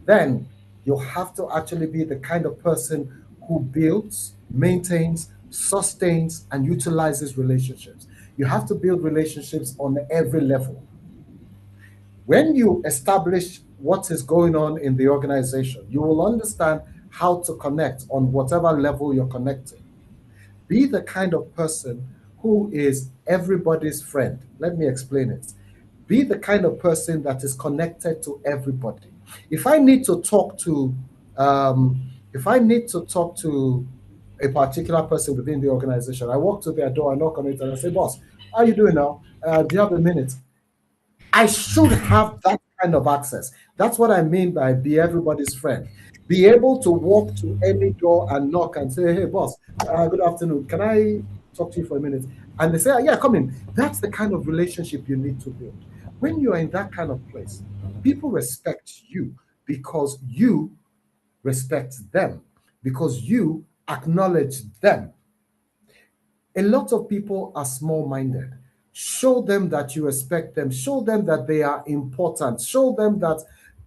C: Then you have to actually be the kind of person who builds, maintains, sustains, and utilizes relationships. You have to build relationships on every level. When you establish what is going on in the organization, you will understand how to connect on whatever level you're connecting. Be the kind of person who is everybody's friend. Let me explain it. Be the kind of person that is connected to everybody. If I need to talk to, if I need to talk to a particular person within the organization, I walk to their door, I knock on it, and I say, "Boss, how are you doing now? Do you have a minute?" I should have that kind of access. That's what I mean by be everybody's friend. Be able to walk to any door and knock and say, "Hey, boss, good afternoon. Can I talk to you for a minute?" And they say, "Yeah, come in." That's the kind of relationship you need to build. When you are in that kind of place, people respect you because you respect them, because you acknowledge them. A lot of people are small minded. Show them that you respect them, show them that they are important, show them that,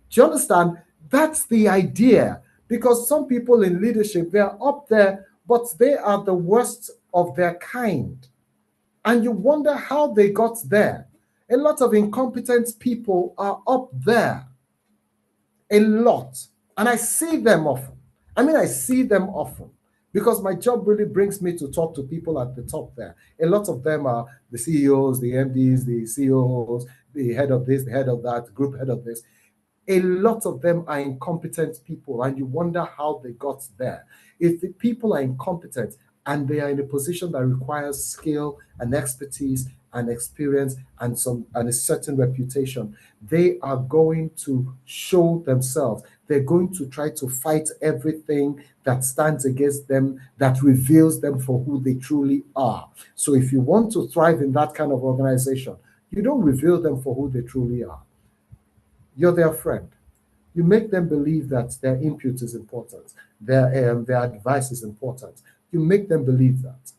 C: do you understand? That's the idea. Because some people in leadership, they're up there, but they are the worst of their kind. And you wonder how they got there. A lot of incompetent people are up there. A lot. And I see them often. I see them often because my job really brings me to talk to people at the top there. A lot of them are the CEOs, the MDs, the COOs, the head of this, the head of that, group head of this. A lot of them are incompetent people, and you wonder how they got there. If the people are incompetent and they are in a position that requires skill and expertise and experience and a certain reputation, they are going to show themselves. They're going to try to fight everything that stands against them, that reveals them for who they truly are. So if you want to thrive in that kind of organization, you don't reveal them for who they truly are. You're their friend. You make them believe that their input is important, their advice is important. You make them believe that.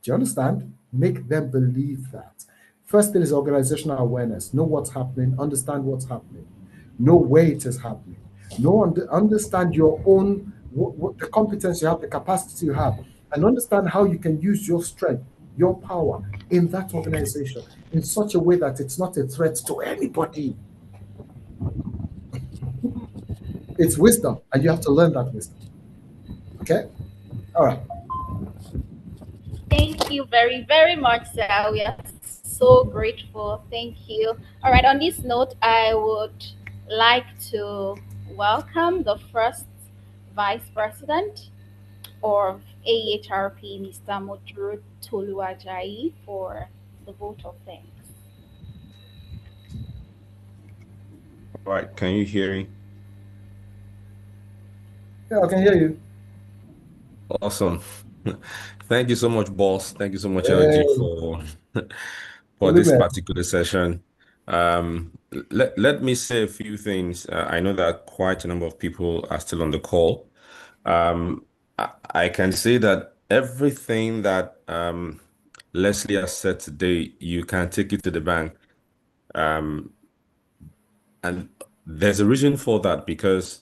C: Do you understand? Make them believe that. First thing is organizational awareness. Know what's happening, understand what's happening, know where it is happening, understand your own, what the competence you have, the capacity you have, and understand how you can use your strength, your power in that organization in such a way that it's not a threat to anybody. It's wisdom, and you have to learn that wisdom. Okay? All right.
B: Thank you very, very much, sir. We are so grateful. Thank you. All right, on this note, I would like to welcome the first vice president of AHRP, Mr. Moturu Toluajayi, for the vote of thanks.
K: All right, can you hear me?
C: Yeah, I can hear you.
K: Awesome. Thank you so much, boss. Thank you so much,
C: Hey,
K: LG, for this
C: women.
K: particular session. Let me say a few things. I know that quite a number of people are still on the call. I can say that everything that Leslie has said today, you can take it to the bank. And there's a reason for that, because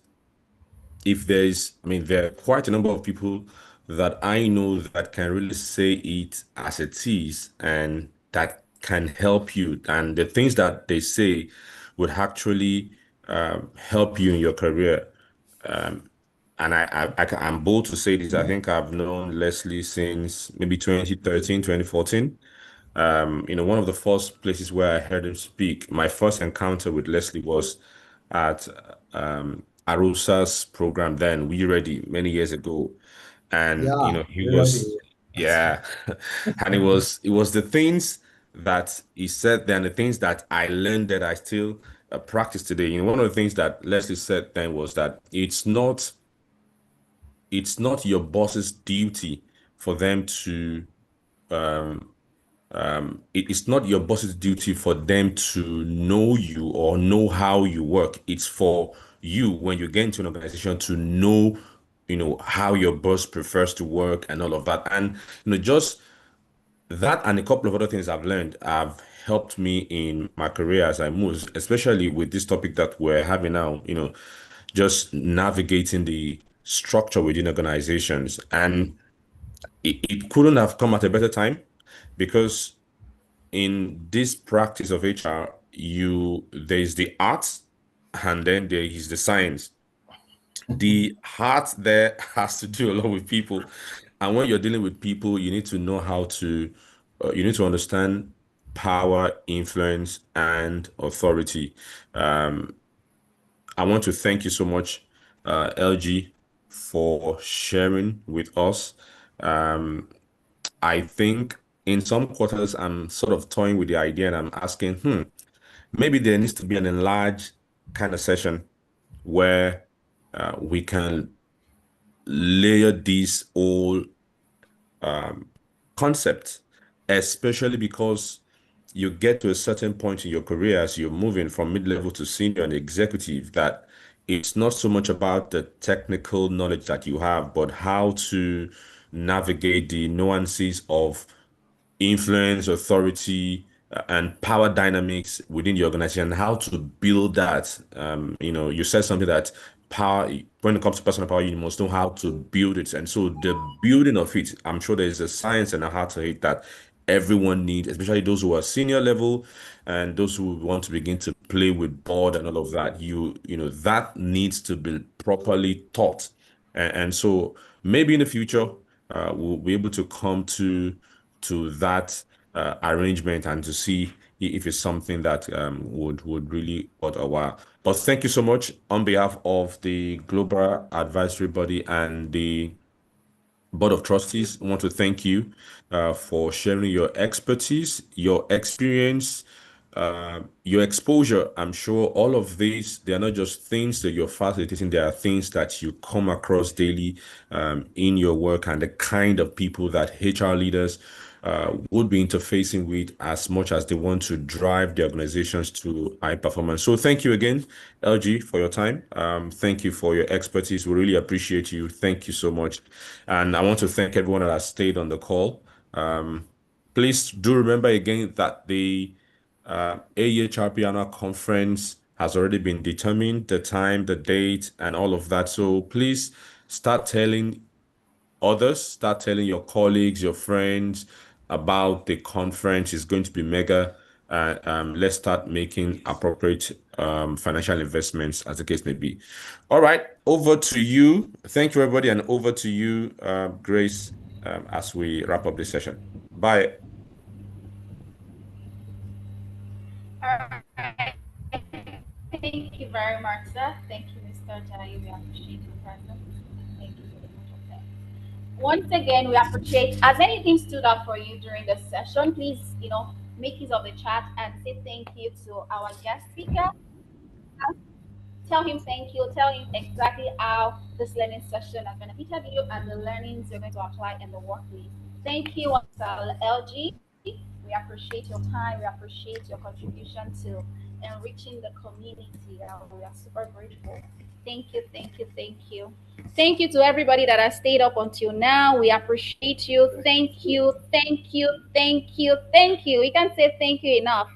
K: if there's, I mean, there are quite a number of people that I know that can really say it as it is and that can help you. And the things that they say would actually help you in your career. And I'm bold to say this. I think I've known Leslie since maybe 2013, 2014. One of the first places where I heard him speak, my first encounter with Leslie was at Arusa's program then, We Ready, many years ago. And
C: Yeah,
K: he
C: really.
K: was, yeah. And it was the things that he said then, the things that I learned that I still practice today. One of the things that Leslie said then was that it's not your boss's duty for them to it's not your boss's duty for them to know you or know how you work. It's for you when you get into an organization to know, how your boss prefers to work and all of that. And just that and a couple of other things I've learned have helped me in my career as I move, especially with this topic that we're having now, just navigating the structure within organizations. And it couldn't have come at a better time because in this practice of HR, there's the art and then there is the science. The heart there has to do a lot with people. And when you're dealing with people, you need to know you need to understand power, influence, and authority. I want to thank you so much, LG, for sharing with us. I think in some quarters, I'm sort of toying with the idea and I'm asking, maybe there needs to be an enlarged kind of session where we can layer these all concepts, especially because you get to a certain point in your career as you're moving from mid-level to senior and executive that it's not so much about the technical knowledge that you have, but how to navigate the nuances of influence, authority, and power dynamics within the organization, how to build that. You said something that power, when it comes to personal power, you must know how to build it. And so the building of it, I'm sure there's a science and a heart to it that everyone needs, especially those who are senior level and those who want to begin to play with board and all of that. That needs to be properly taught. And so maybe in the future, we'll be able to come to that arrangement and to see if it's something that would really worth a while. But thank you so much on behalf of the Global Advisory Body and the Board of Trustees. I want to thank you for sharing your expertise, your experience, your exposure. I'm sure all of these, they are not just things that you're facilitating, they are things that you come across daily in your work and the kind of people that HR leaders would be interfacing with as much as they want to drive the organizations to high performance. So thank you again, LG, for your time. Thank you for your expertise. We really appreciate you. Thank you so much. And I want to thank everyone that has stayed on the call. Please do remember again that the AEHRP annual conference has already been determined, the time, the date, and all of that. So please start telling others, start telling your colleagues, your friends about the conference. It's going to be mega. Let's start making appropriate financial investments as the case may be. All right, over to you. Thank you, everybody, and over to you, Grace, as we wrap up this session. Bye.
B: All right. Thank you very much, sir. Thank you, Mr. Jai. We appreciate your presence. Thank you very much of that. Once again, we appreciate as anything stood out for you during the session. Please, make use of the chat and say thank you to our guest speaker. Tell him thank you. Tell him exactly how this learning session has benefited you and the learnings you're going to apply in the workplace. Thank you, Mr. LG. We appreciate your time. We appreciate your contribution to enriching the community. We are super grateful. Thank you, thank you, thank you. Thank you to everybody that has stayed up until now. We appreciate you. Thank you, thank you, thank you, thank you. We can't say thank you enough.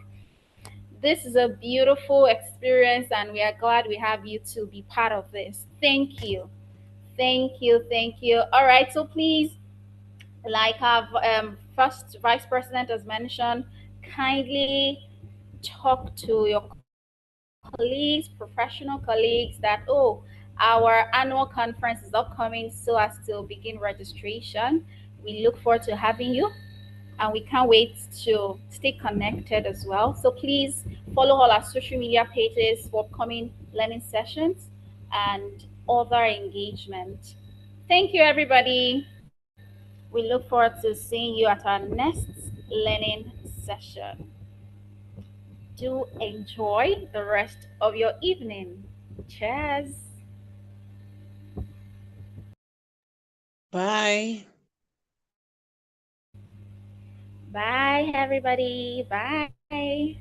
B: This is a beautiful experience, and we are glad we have you to be part of this. Thank you. Thank you. Thank you. All right. So please, like our first vice president has mentioned, kindly talk to your colleagues, professional colleagues, that, oh, our annual conference is upcoming, so as to begin registration. We look forward to having you, and we can't wait to stay connected as well. So please follow all our social media pages for upcoming learning sessions and other engagement. Thank you, everybody. We look forward to seeing you at our next learning session. Do enjoy the rest of your evening. Cheers.
J: Bye.
B: Bye, everybody. Bye.